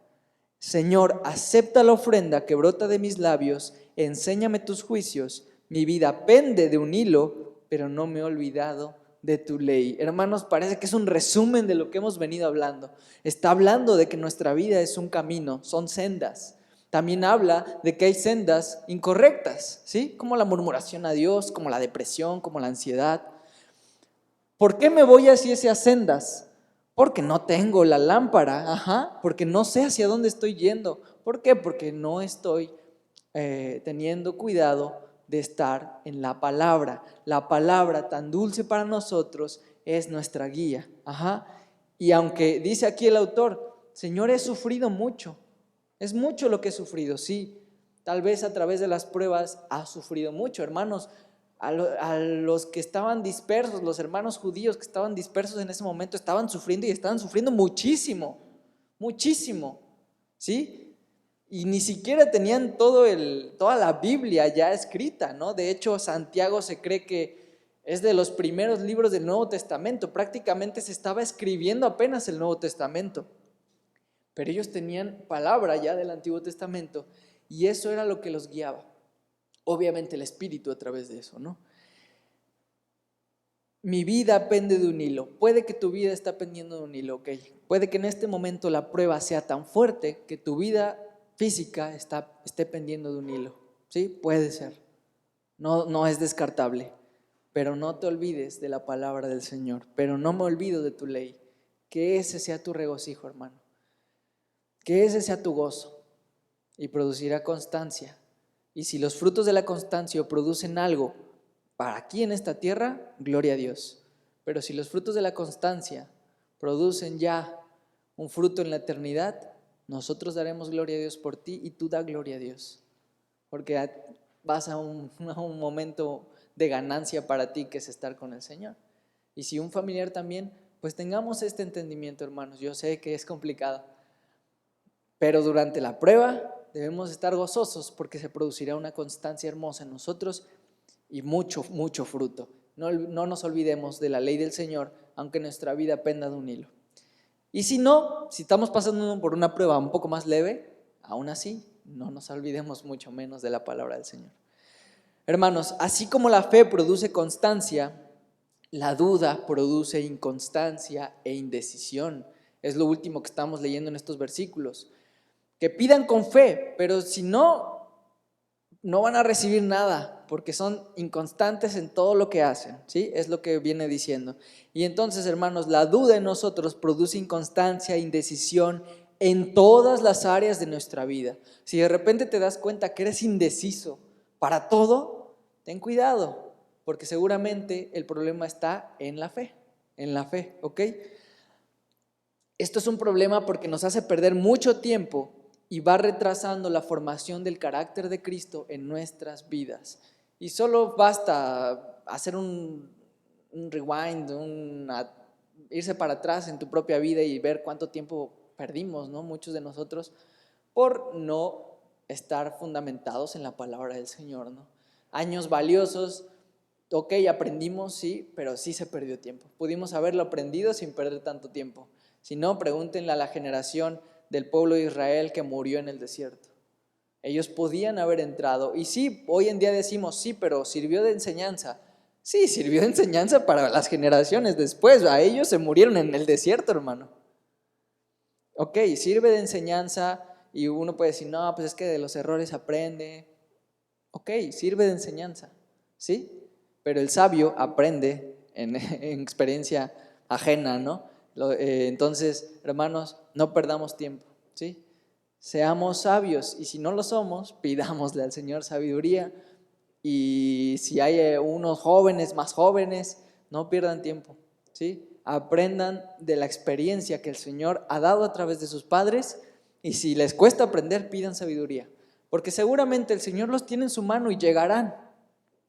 Speaker 1: Señor, acepta la ofrenda que brota de mis labios. Enséñame tus juicios. Mi vida pende de un hilo, pero no me he olvidado de tu ley. Hermanos, parece que es un resumen de lo que hemos venido hablando. Está hablando de que nuestra vida es un camino, son sendas. También habla de que hay sendas incorrectas, ¿sí? Como la murmuración a Dios, como la depresión, como la ansiedad. ¿Por qué me voy hacia esas sendas? Porque no tengo la lámpara, porque no sé hacia dónde estoy yendo. ¿Por qué? Porque no estoy teniendo cuidado de estar en la palabra. La palabra tan dulce para nosotros es nuestra guía. Y aunque dice aquí el autor, Señor, he sufrido mucho. Es mucho lo que he sufrido, sí. Tal vez a través de las pruebas has sufrido mucho, hermanos. A los que estaban dispersos, los hermanos judíos que estaban dispersos en ese momento, estaban sufriendo y estaban sufriendo muchísimo, muchísimo, ¿sí? Y ni siquiera tenían toda la Biblia ya escrita, ¿no? De hecho, Santiago se cree que es de los primeros libros del Nuevo Testamento. Prácticamente se estaba escribiendo apenas el Nuevo Testamento. Pero ellos tenían palabra ya del Antiguo Testamento y eso era lo que los guiaba. Obviamente el Espíritu a través de eso, ¿no? Mi vida pende de un hilo. Puede que tu vida esté pendiendo de un hilo, ok. Puede que en este momento la prueba sea tan fuerte que tu vida física esté pendiendo de un hilo, ¿sí? Puede ser. No es descartable. Pero no te olvides de la palabra del Señor. Pero no me olvido de tu ley. Que ese sea tu regocijo, hermano. Que ese sea tu gozo. Y producirá constancia. Y si los frutos de la constancia producen algo para aquí en esta tierra, gloria a Dios. Pero si los frutos de la constancia producen ya un fruto en la eternidad, nosotros daremos gloria a Dios por ti y tú da gloria a Dios. Porque vas a un momento de ganancia para ti que es estar con el Señor. Y si un familiar también, pues tengamos este entendimiento, hermanos. Yo sé que es complicado, pero durante la prueba debemos estar gozosos porque se producirá una constancia hermosa en nosotros y mucho, mucho fruto. No nos olvidemos de la ley del Señor, aunque nuestra vida penda de un hilo. Y si estamos pasando por una prueba un poco más leve, aún así, no nos olvidemos mucho menos de la palabra del Señor. Hermanos, así como la fe produce constancia, la duda produce inconstancia e indecisión. Es lo último que estamos leyendo en estos versículos. Que pidan con fe, pero si no van a recibir nada, porque son inconstantes en todo lo que hacen, ¿sí? Es lo que viene diciendo. Y entonces, hermanos, la duda en nosotros produce inconstancia, indecisión en todas las áreas de nuestra vida. Si de repente te das cuenta que eres indeciso para todo, ten cuidado, porque seguramente el problema está en la fe, ¿ok? Esto es un problema porque nos hace perder mucho tiempo y va retrasando la formación del carácter de Cristo en nuestras vidas. Y solo basta hacer un rewind, irse para atrás en tu propia vida y ver cuánto tiempo perdimos, ¿no? Muchos de nosotros por no estar fundamentados en la palabra del Señor, ¿no? Años valiosos, ok, aprendimos, sí, pero sí se perdió tiempo. Pudimos haberlo aprendido sin perder tanto tiempo. Si no, pregúntenle a la generación del pueblo de Israel que murió en el desierto. Ellos podían haber entrado y sí, hoy en día decimos sí, pero sirvió de enseñanza. Sí, sirvió de enseñanza para las generaciones después. A ellos se murieron en el desierto, hermano. Ok, sirve de enseñanza y uno puede decir, no, pues es que de los errores aprende. Ok, sirve de enseñanza, ¿sí? Pero el sabio aprende en experiencia ajena, ¿no? Entonces, hermanos, no perdamos tiempo, ¿sí? Seamos sabios, y si no lo somos, pidámosle al Señor sabiduría. Y si hay unos jóvenes, más jóvenes, no pierdan tiempo, ¿sí? Aprendan de la experiencia que el Señor ha dado a través de sus padres, y si les cuesta aprender, pidan sabiduría, porque seguramente el Señor los tiene en su mano y llegarán.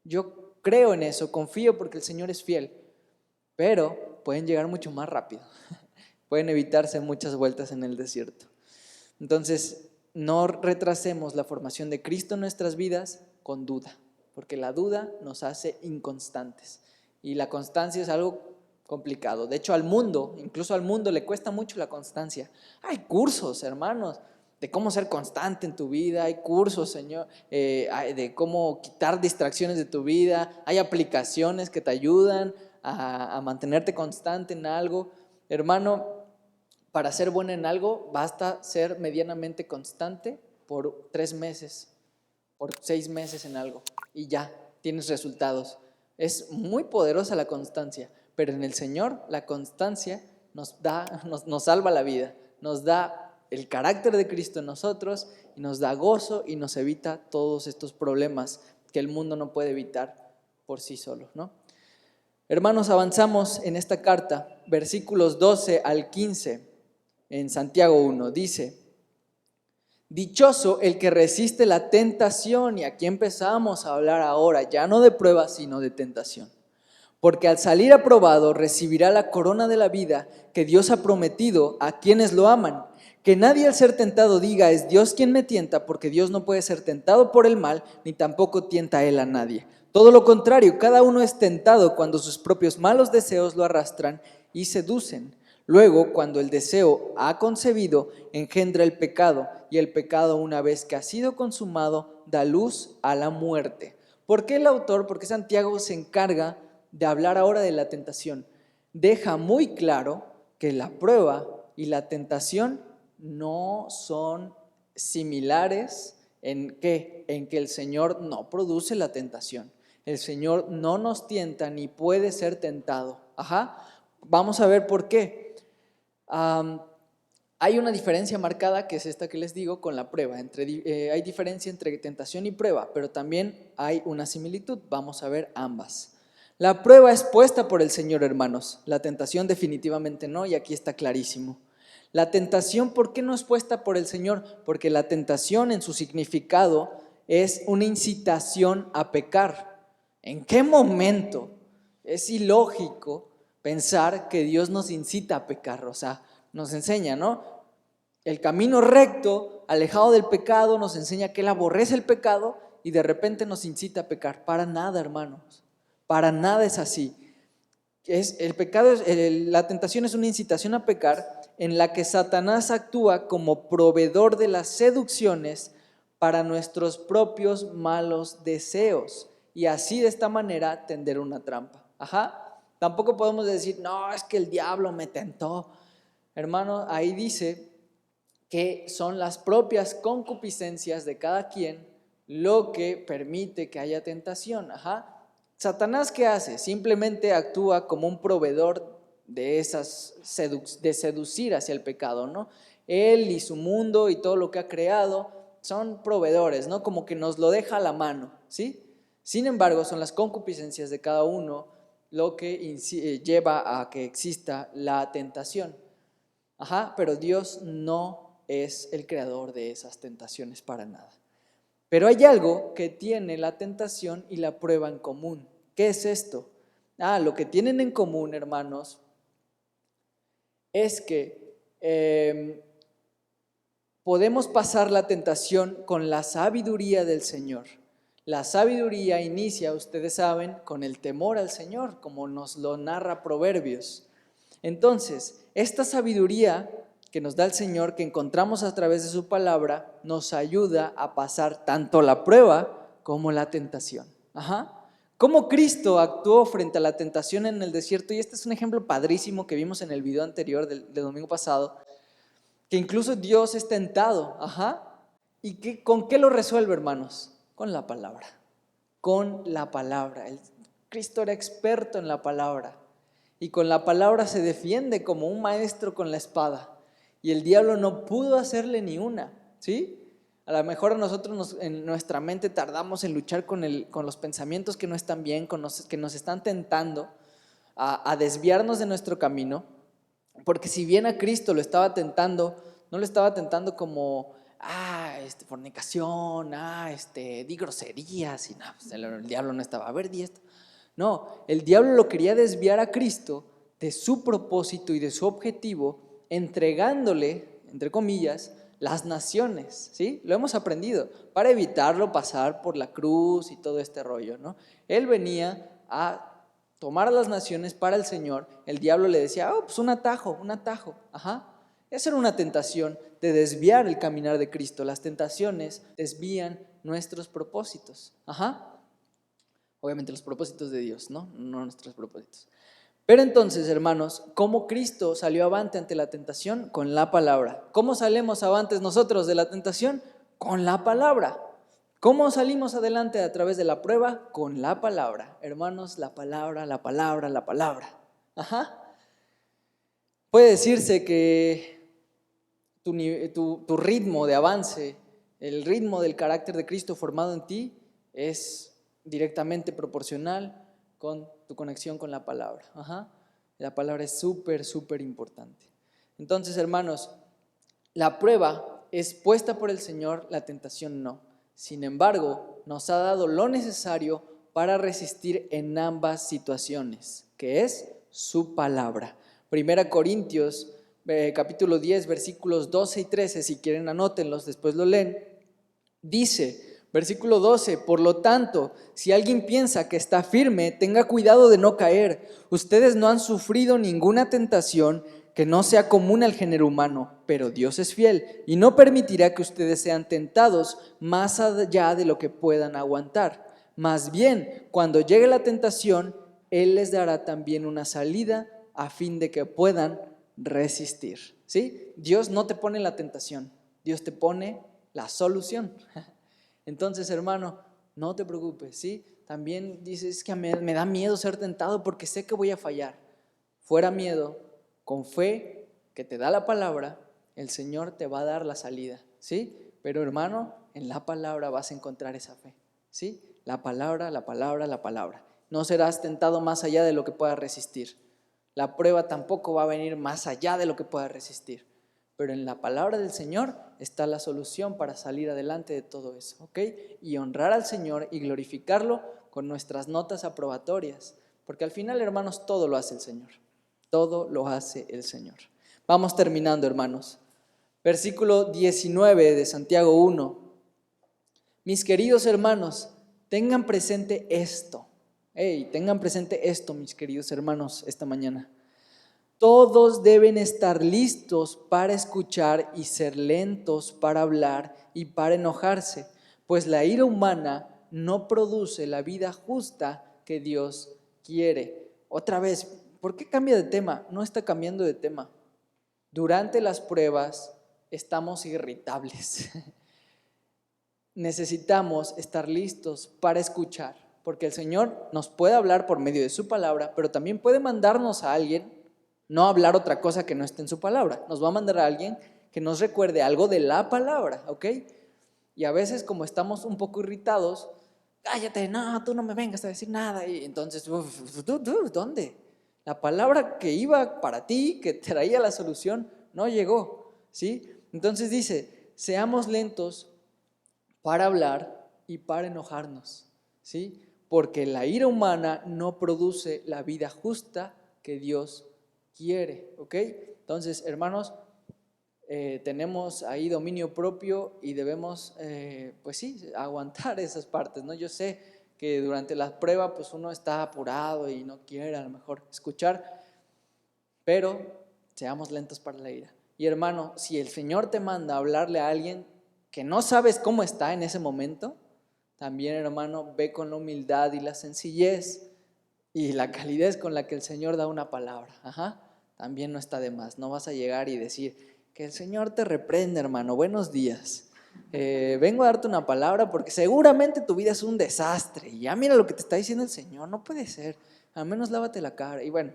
Speaker 1: Yo creo en eso, confío porque el Señor es fiel, pero pueden llegar mucho más rápido, pueden evitarse muchas vueltas en el desierto. Entonces, no retrasemos la formación de Cristo en nuestras vidas con duda, porque la duda nos hace inconstantes y la constancia es algo complicado. De hecho, incluso al mundo le cuesta mucho la constancia. Hay cursos, hermanos, de cómo ser constante en tu vida, hay cursos, Señor, de cómo quitar distracciones de tu vida, hay aplicaciones que te ayudan a mantenerte constante en algo. Hermano, para ser bueno en algo, basta ser medianamente constante por 3 meses, por 6 meses en algo, y ya tienes resultados. Es muy poderosa la constancia, pero en el Señor la constancia nos salva la vida, nos da el carácter de Cristo en nosotros, y nos da gozo y nos evita todos estos problemas que el mundo no puede evitar por sí solo, ¿no? Hermanos, avanzamos en esta carta, versículos 12 al 15. En Santiago 1 dice: dichoso el que resiste la tentación. Y aquí empezamos a hablar ahora ya no de prueba sino de tentación, porque al salir aprobado recibirá la corona de la vida que Dios ha prometido a quienes lo aman. Que nadie al ser tentado diga: es Dios quien me tienta, porque Dios no puede ser tentado por el mal, ni tampoco tienta él a nadie. Todo lo contrario, cada uno es tentado cuando sus propios malos deseos lo arrastran y seducen. Luego, cuando el deseo ha concebido, engendra el pecado, y el pecado, una vez que ha sido consumado, da luz a la muerte. ¿Por qué el autor, por qué Santiago se encarga de hablar ahora de la tentación? Deja muy claro que la prueba y la tentación no son similares. ¿En qué? En que el Señor no produce la tentación. El Señor no nos tienta ni puede ser tentado. Vamos a ver por qué. Hay una diferencia marcada, que es esta que les digo, con la prueba. Hay diferencia entre tentación y prueba, pero también hay una similitud. Vamos a ver ambas. La prueba es puesta por el Señor, hermanos. La tentación definitivamente no, y aquí está clarísimo. La tentación, ¿por qué no es puesta por el Señor? Porque la tentación, en su significado, es una incitación a pecar. ¿En qué momento? Es ilógico pensar que Dios nos incita a pecar. O sea, nos enseña, ¿no? El camino recto, alejado del pecado, nos enseña que Él aborrece el pecado y de repente nos incita a pecar. Para nada, hermanos, para nada es así. La tentación es una incitación a pecar en la que Satanás actúa como proveedor de las seducciones para nuestros propios malos deseos, y así de esta manera tender una trampa. Tampoco podemos decir: no, es que el diablo me tentó. Hermano, ahí dice que son las propias concupiscencias de cada quien lo que permite que haya tentación. Satanás, ¿qué hace? Simplemente actúa como un proveedor de de seducir hacia el pecado, ¿no? Él y su mundo y todo lo que ha creado son proveedores, ¿no? Como que nos lo deja a la mano, ¿sí? Sin embargo, son las concupiscencias de cada uno lo que lleva a que exista la tentación. Pero Dios no es el creador de esas tentaciones para nada. Pero hay algo que tiene la tentación y la prueba en común. ¿Qué es esto? Lo que tienen en común, hermanos, es que podemos pasar la tentación con la sabiduría del Señor. La sabiduría inicia, ustedes saben, con el temor al Señor, como nos lo narra Proverbios. Entonces, esta sabiduría que nos da el Señor, que encontramos a través de su palabra, nos ayuda a pasar tanto la prueba como la tentación. Cómo Cristo actuó frente a la tentación en el desierto, y este es un ejemplo padrísimo que vimos en el video anterior del domingo pasado, que incluso Dios es tentado. ¿Y con qué lo resuelve, hermanos? Con la palabra. Con la palabra. Cristo era experto en la palabra. y con la palabra se defiende como un maestro con la espada. Y el diablo no pudo hacerle ni una, ¿sí? A lo mejor nosotros en nuestra mente tardamos en luchar con los pensamientos que no están bien, que nos están tentando a desviarnos de nuestro camino, porque si bien a Cristo lo estaba tentando, no lo estaba tentando como, fornicación, di groserías, y no, pues el diablo no estaba, a ver, di esto. No, el diablo lo quería desviar a Cristo de su propósito y de su objetivo, entregándole, entre comillas, las naciones, ¿sí? Lo hemos aprendido, para evitarlo pasar por la cruz y todo este rollo, ¿no? Él venía a tomar las naciones para el Señor. El diablo le decía, pues un atajo, ajá. Esa era una tentación de desviar el caminar de Cristo. Las tentaciones desvían nuestros propósitos, ajá. Obviamente los propósitos de Dios, ¿no? No nuestros propósitos. Pero entonces, hermanos, ¿cómo Cristo salió avante ante la tentación? Con la palabra. ¿Cómo salimos avantes nosotros de la tentación? Con la palabra. ¿Cómo salimos adelante a través de la prueba? Con la palabra. Hermanos, la palabra, la palabra, la palabra. Ajá. Puede decirse que tu ritmo de avance, el ritmo del carácter de Cristo formado en ti es directamente proporcional con tu conexión con la palabra. Ajá. La palabra es súper, súper importante. Entonces, hermanos, la prueba es puesta por el Señor, la tentación no. Sin embargo, nos ha dado lo necesario para resistir en ambas situaciones, que es su palabra. 1 Corintios, capítulo 10, versículos 12 y 13, si quieren anótenlos, después lo leen. Dice, versículo 12, por lo tanto, si alguien piensa que está firme, tenga cuidado de no caer. Ustedes no han sufrido ninguna tentación que no sea común al género humano, pero Dios es fiel y no permitirá que ustedes sean tentados más allá de lo que puedan aguantar. Más bien, cuando llegue la tentación, Él les dará también una salida a fin de que puedan resistir. ¿Sí? Dios no te pone la tentación, Dios te pone la solución. Entonces, hermano, no te preocupes, ¿sí? También dices que me da miedo ser tentado porque sé que voy a fallar. Fuera miedo, con fe que te da la palabra, el Señor te va a dar la salida, ¿sí? Pero, hermano, en la palabra vas a encontrar esa fe, ¿sí? La palabra, la palabra, la palabra. No serás tentado más allá de lo que puedas resistir. La prueba tampoco va a venir más allá de lo que puedas resistir. Pero en la palabra del Señor está la solución para salir adelante de todo eso, ¿ok? Y honrar al Señor y glorificarlo con nuestras notas aprobatorias. Porque al final, hermanos, todo lo hace el Señor. Todo lo hace el Señor. Vamos terminando, hermanos. Versículo 19 de Santiago 1. Mis queridos hermanos, tengan presente esto. Tengan presente esto, mis queridos hermanos, esta mañana. Todos deben estar listos para escuchar y ser lentos para hablar y para enojarse, pues la ira humana no produce la vida justa que Dios quiere. Otra vez, ¿por qué cambia de tema? No está cambiando de tema. Durante las pruebas estamos irritables. Necesitamos estar listos para escuchar, porque el Señor nos puede hablar por medio de su palabra, pero también puede mandarnos a alguien, no hablar otra cosa que no esté en su palabra. Nos va a mandar a alguien que nos recuerde algo de la palabra, ¿ok? Y a veces, como estamos un poco irritados, cállate, no, tú no me vengas a decir nada. Y entonces, ¿dónde? La palabra que iba para ti, que traía la solución, no llegó, ¿sí? Entonces dice, seamos lentos para hablar y para enojarnos, ¿sí? Porque la ira humana no produce la vida justa que Dios quiere, ¿ok? Entonces, hermanos, tenemos ahí dominio propio y debemos, pues sí, aguantar esas partes, ¿no? Yo sé que durante la prueba, pues uno está apurado y no quiere a lo mejor escuchar, pero seamos lentos para la ira. Y hermano, si el Señor te manda a hablarle a alguien que no sabes cómo está en ese momento, también, hermano, ve con la humildad y la sencillez y la calidez con la que el Señor da una palabra. Ajá, también no está de más. No vas a llegar y decir, que el Señor te reprenda, hermano, buenos días. vengo a darte una palabra porque seguramente tu vida es un desastre. Y ya mira lo que te está diciendo el Señor, no puede ser. Al menos lávate la cara. Y bueno,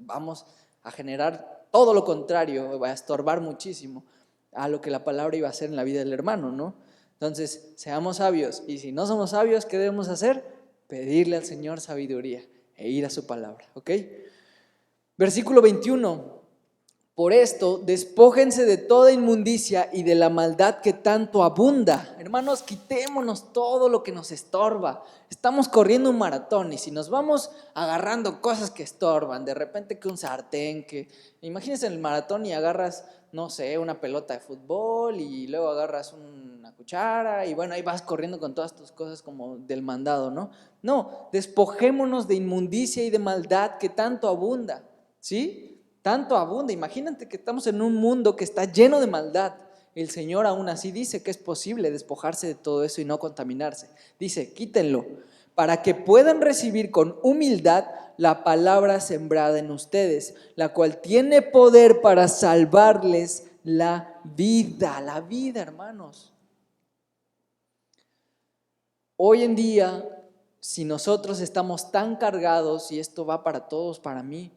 Speaker 1: vamos a generar todo lo contrario, va a estorbar muchísimo a lo que la palabra iba a hacer en la vida del hermano, ¿no? Entonces, seamos sabios. Y si no somos sabios, ¿qué debemos hacer? Pedirle al Señor sabiduría e ir a su palabra, ¿ok? Versículo 21. Por esto, despójense de toda inmundicia y de la maldad que tanto abunda. Hermanos, quitémonos todo lo que nos estorba. Estamos corriendo un maratón y si nos vamos agarrando cosas que estorban, de repente que un sartén, imagínense en el maratón y agarras, no sé, una pelota de fútbol y luego agarras una cuchara y bueno, ahí vas corriendo con todas tus cosas como del mandado, ¿no? No, despojémonos de inmundicia y de maldad que tanto abunda, ¿sí? Tanto abunda. Imagínate que estamos en un mundo que está lleno de maldad. El Señor aún así dice que es posible despojarse de todo eso y no contaminarse. Dice, quítenlo, para que puedan recibir con humildad la palabra sembrada en ustedes, la cual tiene poder para salvarles la vida, hermanos. Hoy en día, si nosotros estamos tan cargados, y esto va para todos, para mí,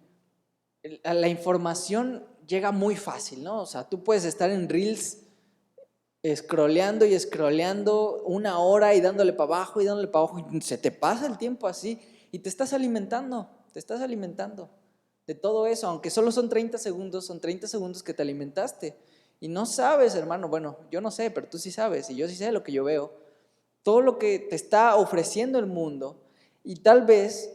Speaker 1: la información llega muy fácil, ¿no? O sea, tú puedes estar en Reels scrolleando y scrolleando una hora y dándole para abajo y dándole para abajo y se te pasa el tiempo así y te estás alimentando de todo eso, aunque solo son 30 segundos, son 30 segundos que te alimentaste y no sabes, hermano, bueno, yo no sé, pero tú sí sabes y yo sí sé lo que yo veo, todo lo que te está ofreciendo el mundo y tal vez,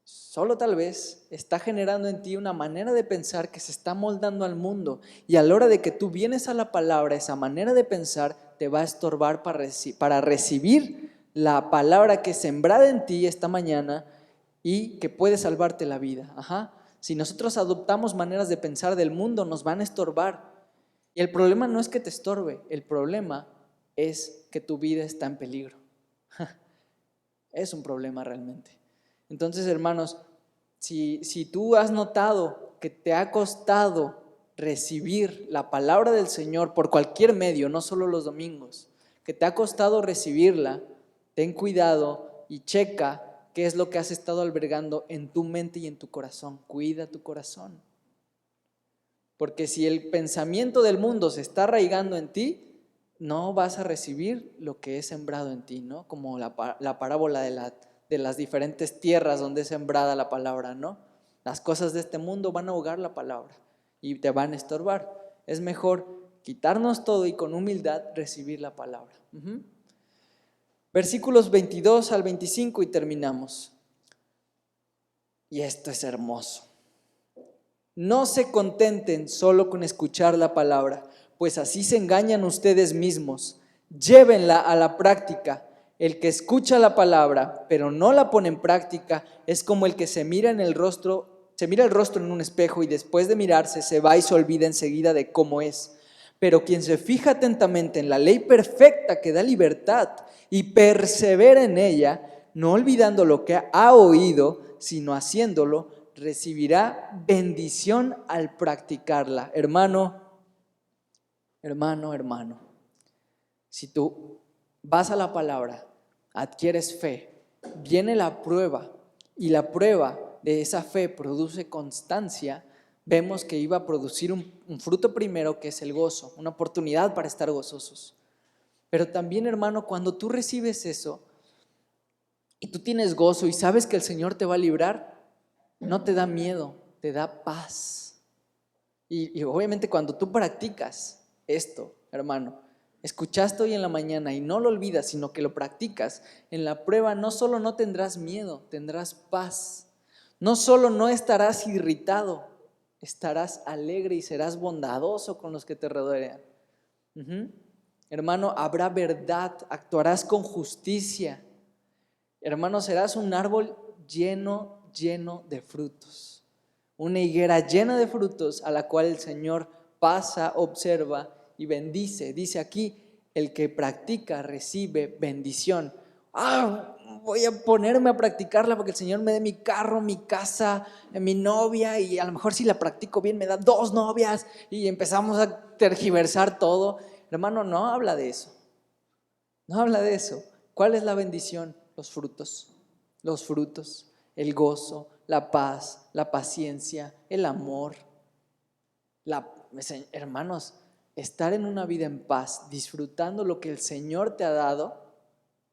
Speaker 1: solo tal vez, está generando en ti una manera de pensar que se está moldando al mundo y a la hora de que tú vienes a la palabra, esa manera de pensar te va a estorbar para recibir la palabra que es sembrada en ti esta mañana y que puede salvarte la vida. Ajá. Si nosotros adoptamos maneras de pensar del mundo, nos van a estorbar. Y el problema no es que te estorbe, el problema es que tu vida está en peligro. Es un problema realmente. Entonces, hermanos, si tú has notado que te ha costado recibir la palabra del Señor por cualquier medio, no solo los domingos, que te ha costado recibirla, ten cuidado y checa qué es lo que has estado albergando en tu mente y en tu corazón. Cuida tu corazón. Porque si el pensamiento del mundo se está arraigando en ti, no vas a recibir lo que es sembrado en ti, ¿no? Como la parábola de las diferentes tierras donde es sembrada la palabra, ¿no? Las cosas de este mundo van a ahogar la palabra y te van a estorbar. Es mejor quitarnos todo y con humildad recibir la palabra. Versículos 22 al 25 y terminamos. Y esto es hermoso. No se contenten solo con escuchar la palabra, pues así se engañan ustedes mismos. Llévenla a la práctica. El que escucha la palabra, pero no la pone en práctica, es como el que se mira el rostro en un espejo y después de mirarse se va y se olvida enseguida de cómo es. Pero quien se fija atentamente en la ley perfecta que da libertad y persevera en ella, no olvidando lo que ha oído, sino haciéndolo, recibirá bendición al practicarla. Hermano, si tú vas a la palabra, adquieres fe, viene la prueba y la prueba de esa fe produce constancia, vemos que iba a producir un fruto primero que es el gozo, una oportunidad para estar gozosos. Pero también, hermano, cuando tú recibes eso y tú tienes gozo y sabes que el Señor te va a librar, no te da miedo, te da paz. Y obviamente cuando tú practicas esto, hermano, escuchaste hoy en la mañana y no lo olvidas, sino que lo practicas, en la prueba no solo no tendrás miedo, tendrás paz. No solo no estarás irritado, estarás alegre y serás bondadoso con los que te rodean. Hermano, habrá verdad, actuarás con justicia. Hermano, serás un árbol lleno de frutos. Una higuera llena de frutos a la cual el Señor pasa, observa y bendice. Dice aquí, el que practica recibe bendición. Voy a ponerme a practicarla porque el Señor me dé mi carro, mi casa, mi novia y a lo mejor si la practico bien me da 2 novias y empezamos a tergiversar todo. Hermano, no habla de eso. No habla de eso. ¿Cuál es la bendición? Los frutos. Los frutos. El gozo, la paz, la paciencia, el amor. Hermanos, estar en una vida en paz, disfrutando lo que el Señor te ha dado,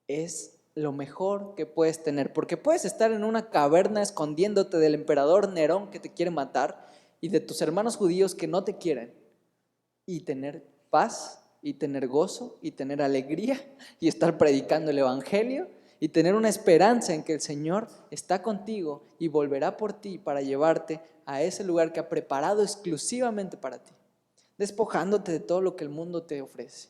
Speaker 1: es lo mejor que puedes tener. Porque puedes estar en una caverna escondiéndote del emperador Nerón que te quiere matar y de tus hermanos judíos que no te quieren, y tener paz, y tener gozo, y tener alegría, y estar predicando el evangelio, y tener una esperanza en que el Señor está contigo y volverá por ti para llevarte a ese lugar que ha preparado exclusivamente para ti, despojándote de todo lo que el mundo te ofrece.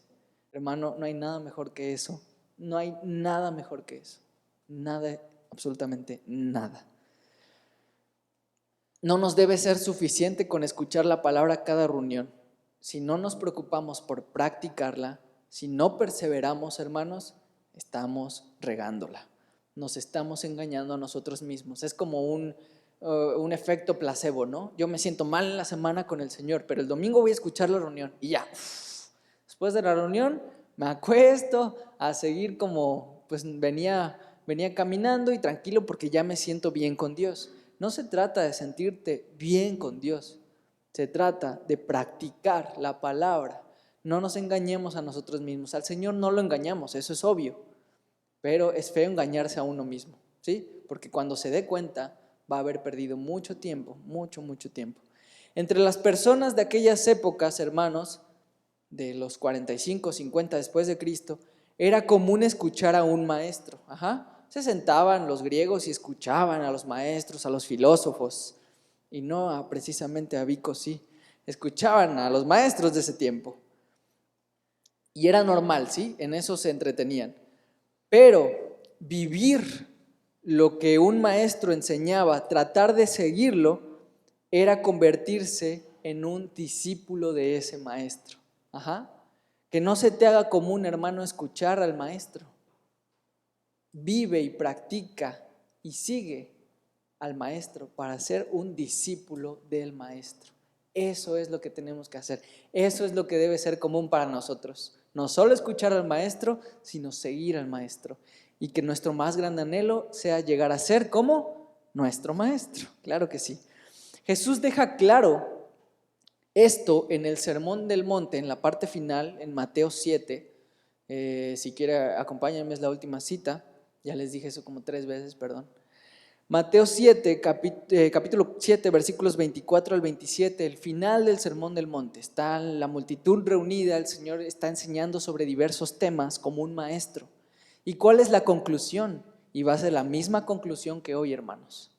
Speaker 1: Hermano, no hay nada mejor que eso. No hay nada mejor que eso. Nada, absolutamente nada. No nos debe ser suficiente con escuchar la palabra cada reunión. Si no nos preocupamos por practicarla, si no perseveramos, hermanos, estamos regándola. Nos estamos engañando a nosotros mismos. Es como un efecto placebo, ¿no? Yo me siento mal en la semana con el Señor, pero el domingo voy a escuchar la reunión y ya. Después de la reunión me acuesto a seguir como pues venía caminando y tranquilo porque ya me siento bien con Dios. No se trata de sentirte bien con Dios. Se trata de practicar la palabra. No nos engañemos a nosotros mismos. Al Señor no lo engañamos, eso es obvio. Pero es feo engañarse a uno mismo, ¿sí? Porque cuando se dé cuenta va a haber perdido mucho tiempo, mucho tiempo. Entre las personas de aquellas épocas, hermanos, de los 45, 50 después de Cristo, era común escuchar a un maestro. Se sentaban los griegos y escuchaban a los maestros, a los filósofos. Y no precisamente a Vico, sí. Escuchaban a los maestros de ese tiempo. Y era normal, ¿sí? En eso se entretenían. Pero vivir lo que un maestro enseñaba, tratar de seguirlo, era convertirse en un discípulo de ese maestro. Que no se te haga común, hermano, escuchar al maestro. Vive y practica y sigue al maestro para ser un discípulo del maestro. Eso es lo que tenemos que hacer. Eso es lo que debe ser común para nosotros. No solo escuchar al maestro, sino seguir al maestro. Y que nuestro más grande anhelo sea llegar a ser como nuestro maestro. Claro que sí. Jesús deja claro esto en el Sermón del Monte, en la parte final, en Mateo 7. Si quiere, acompáñenme, es la última cita. Ya les dije eso como 3 veces, perdón. Mateo 7, capítulo 7, versículos 24 al 27, el final del Sermón del Monte. Está la multitud reunida, el Señor está enseñando sobre diversos temas como un maestro. ¿Y cuál es la conclusión? Y va a ser la misma conclusión que hoy, hermanos.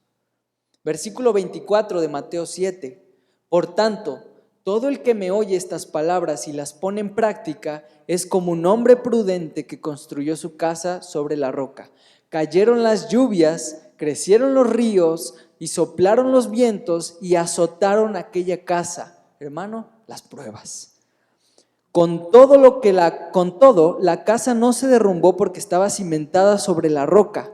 Speaker 1: Versículo 24 de Mateo 7. Por tanto, todo el que me oye estas palabras y las pone en práctica es como un hombre prudente que construyó su casa sobre la roca. Cayeron las lluvias, crecieron los ríos y soplaron los vientos y azotaron aquella casa. Hermano, las pruebas. Con todo, la casa no se derrumbó porque estaba cimentada sobre la roca.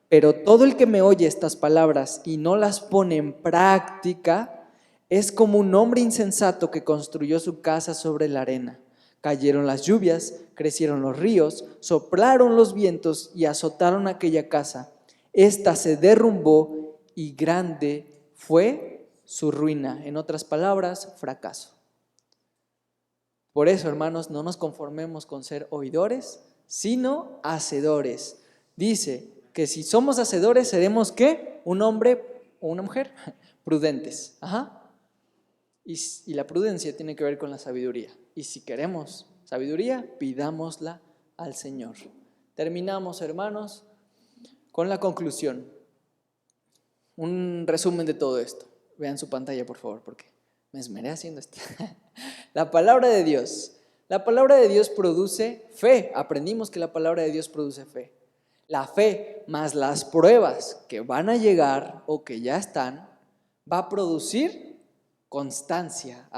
Speaker 1: Pero todo el que me oye estas palabras y no las pone en práctica es como un hombre insensato que construyó su casa sobre la arena. Cayeron las lluvias, crecieron los ríos, soplaron los vientos y azotaron aquella casa. Esta se derrumbó y grande fue su ruina. En otras palabras, fracaso. Por eso, hermanos, no nos conformemos con ser oidores, sino hacedores. Dice que si somos hacedores, seremos ¿qué? Un hombre o una mujer prudentes. Y la prudencia tiene que ver con la sabiduría. Y si queremos sabiduría, pidámosla al Señor. Terminamos, hermanos, con la conclusión. Un resumen de todo esto. Vean su pantalla, por favor, porque me esmeré haciendo esto. La palabra de Dios. La palabra de Dios produce fe. Aprendimos que la palabra de Dios produce fe. La fe más las pruebas que van a llegar o que ya están, va a producir constancia.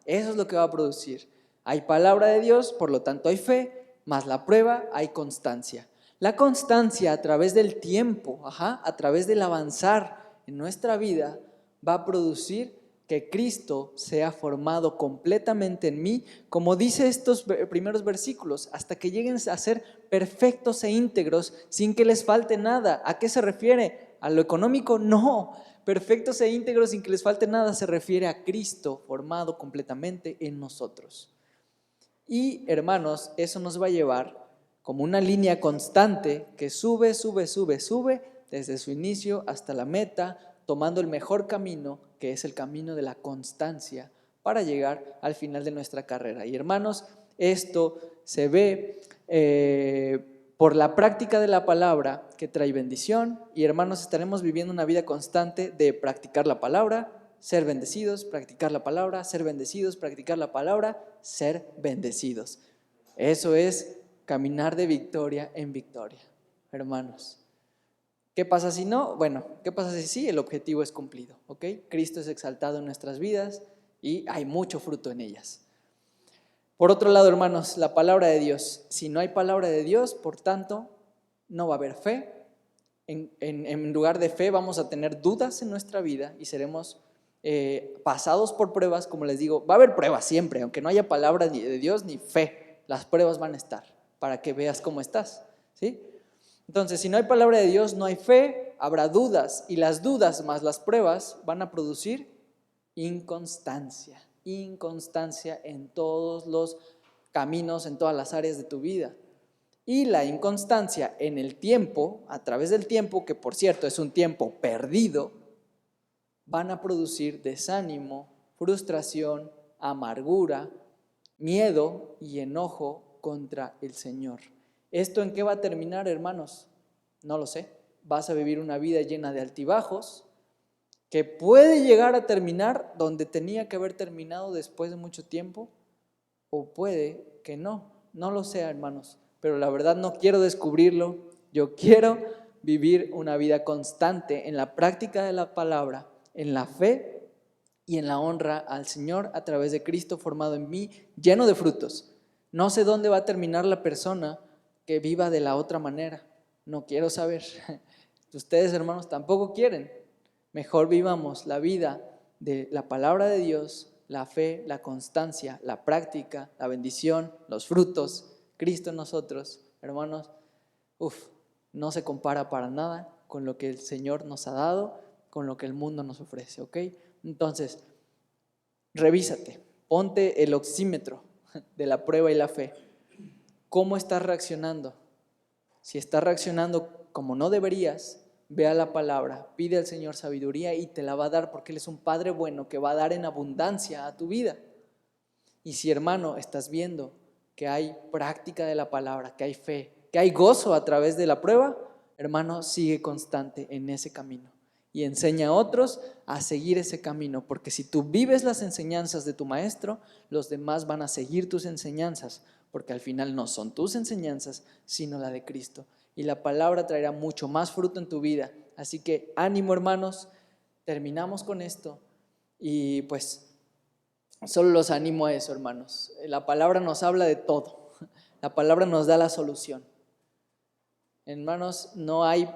Speaker 1: Eso es lo que va a producir. Hay palabra de Dios, por lo tanto hay fe, más la prueba hay constancia. La constancia a través del tiempo, a través del avanzar en nuestra vida, va a producir que Cristo sea formado completamente en mí, como dice estos primeros versículos, hasta que lleguen a ser perfectos e íntegros sin que les falte nada. ¿A qué se refiere? ¿A lo económico? No. Perfectos e íntegros sin que les falte nada se refiere a Cristo formado completamente en nosotros. Y hermanos, eso nos va a llevar como una línea constante que sube desde su inicio hasta la meta, tomando el mejor camino, que es el camino de la constancia, para llegar al final de nuestra carrera. Y hermanos, esto se ve por la práctica de la palabra, que trae bendición. Y hermanos, estaremos viviendo una vida constante de practicar la palabra, ser bendecidos, practicar la palabra, ser bendecidos, practicar la palabra, ser bendecidos. Eso es caminar de victoria en victoria, hermanos. ¿Qué pasa si no? Bueno, ¿qué pasa si sí? El objetivo es cumplido, ¿ok? Cristo es exaltado en nuestras vidas y hay mucho fruto en ellas. Por otro lado, hermanos, la palabra de Dios. Si no hay palabra de Dios, por tanto, no va a haber fe. En lugar de fe vamos a tener dudas en nuestra vida y seremos pasados por pruebas. Como les digo, va a haber pruebas siempre, aunque no haya palabra ni de Dios ni fe. Las pruebas van a estar para que veas cómo estás, ¿sí? Entonces, si no hay palabra de Dios, no hay fe, habrá dudas, y las dudas más las pruebas van a producir inconstancia en todos los caminos, en todas las áreas de tu vida. Y la inconstancia en el tiempo, a través del tiempo, que por cierto es un tiempo perdido, van a producir desánimo, frustración, amargura, miedo y enojo contra el Señor. ¿Esto en qué va a terminar, hermanos? No lo sé. Vas a vivir una vida llena de altibajos que puede llegar a terminar donde tenía que haber terminado después de mucho tiempo, o puede que no. No lo sé, hermanos, pero la verdad no quiero descubrirlo. Yo quiero vivir una vida constante en la práctica de la palabra, en la fe y en la honra al Señor a través de Cristo formado en mí, lleno de frutos. No sé dónde va a terminar la persona que viva de la otra manera. No quiero saber. Ustedes, hermanos, tampoco quieren. Mejor vivamos la vida de la palabra de Dios, la fe, la constancia, la práctica, la bendición, los frutos, Cristo en nosotros. Hermanos, no se compara para nada con lo que el Señor nos ha dado, con lo que el mundo nos ofrece, ¿ok? Entonces, revísate, ponte el oxímetro de la prueba y la fe. ¿Cómo estás reaccionando? Si estás reaccionando como no deberías, ve a la palabra, pide al Señor sabiduría y te la va a dar, porque Él es un Padre bueno que va a dar en abundancia a tu vida. Y si, hermano, estás viendo que hay práctica de la palabra, que hay fe, que hay gozo a través de la prueba, hermano, sigue constante en ese camino y enseña a otros a seguir ese camino, porque si tú vives las enseñanzas de tu maestro, los demás van a seguir tus enseñanzas, porque al final no son tus enseñanzas, sino la de Cristo. Y la palabra traerá mucho más fruto en tu vida. Así que ánimo, hermanos, terminamos con esto y pues solo los animo a eso, hermanos. La palabra nos habla de todo. La palabra nos da la solución. Hermanos, no hay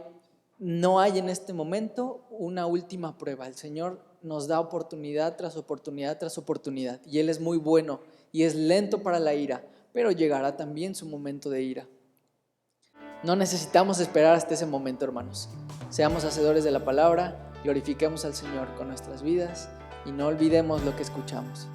Speaker 1: en este momento una última prueba. El Señor nos da oportunidad tras oportunidad tras oportunidad, y Él es muy bueno y es lento para la ira, pero llegará también su momento de ira. No necesitamos esperar hasta ese momento, hermanos. Seamos hacedores de la palabra, glorifiquemos al Señor con nuestras vidas y no olvidemos lo que escuchamos.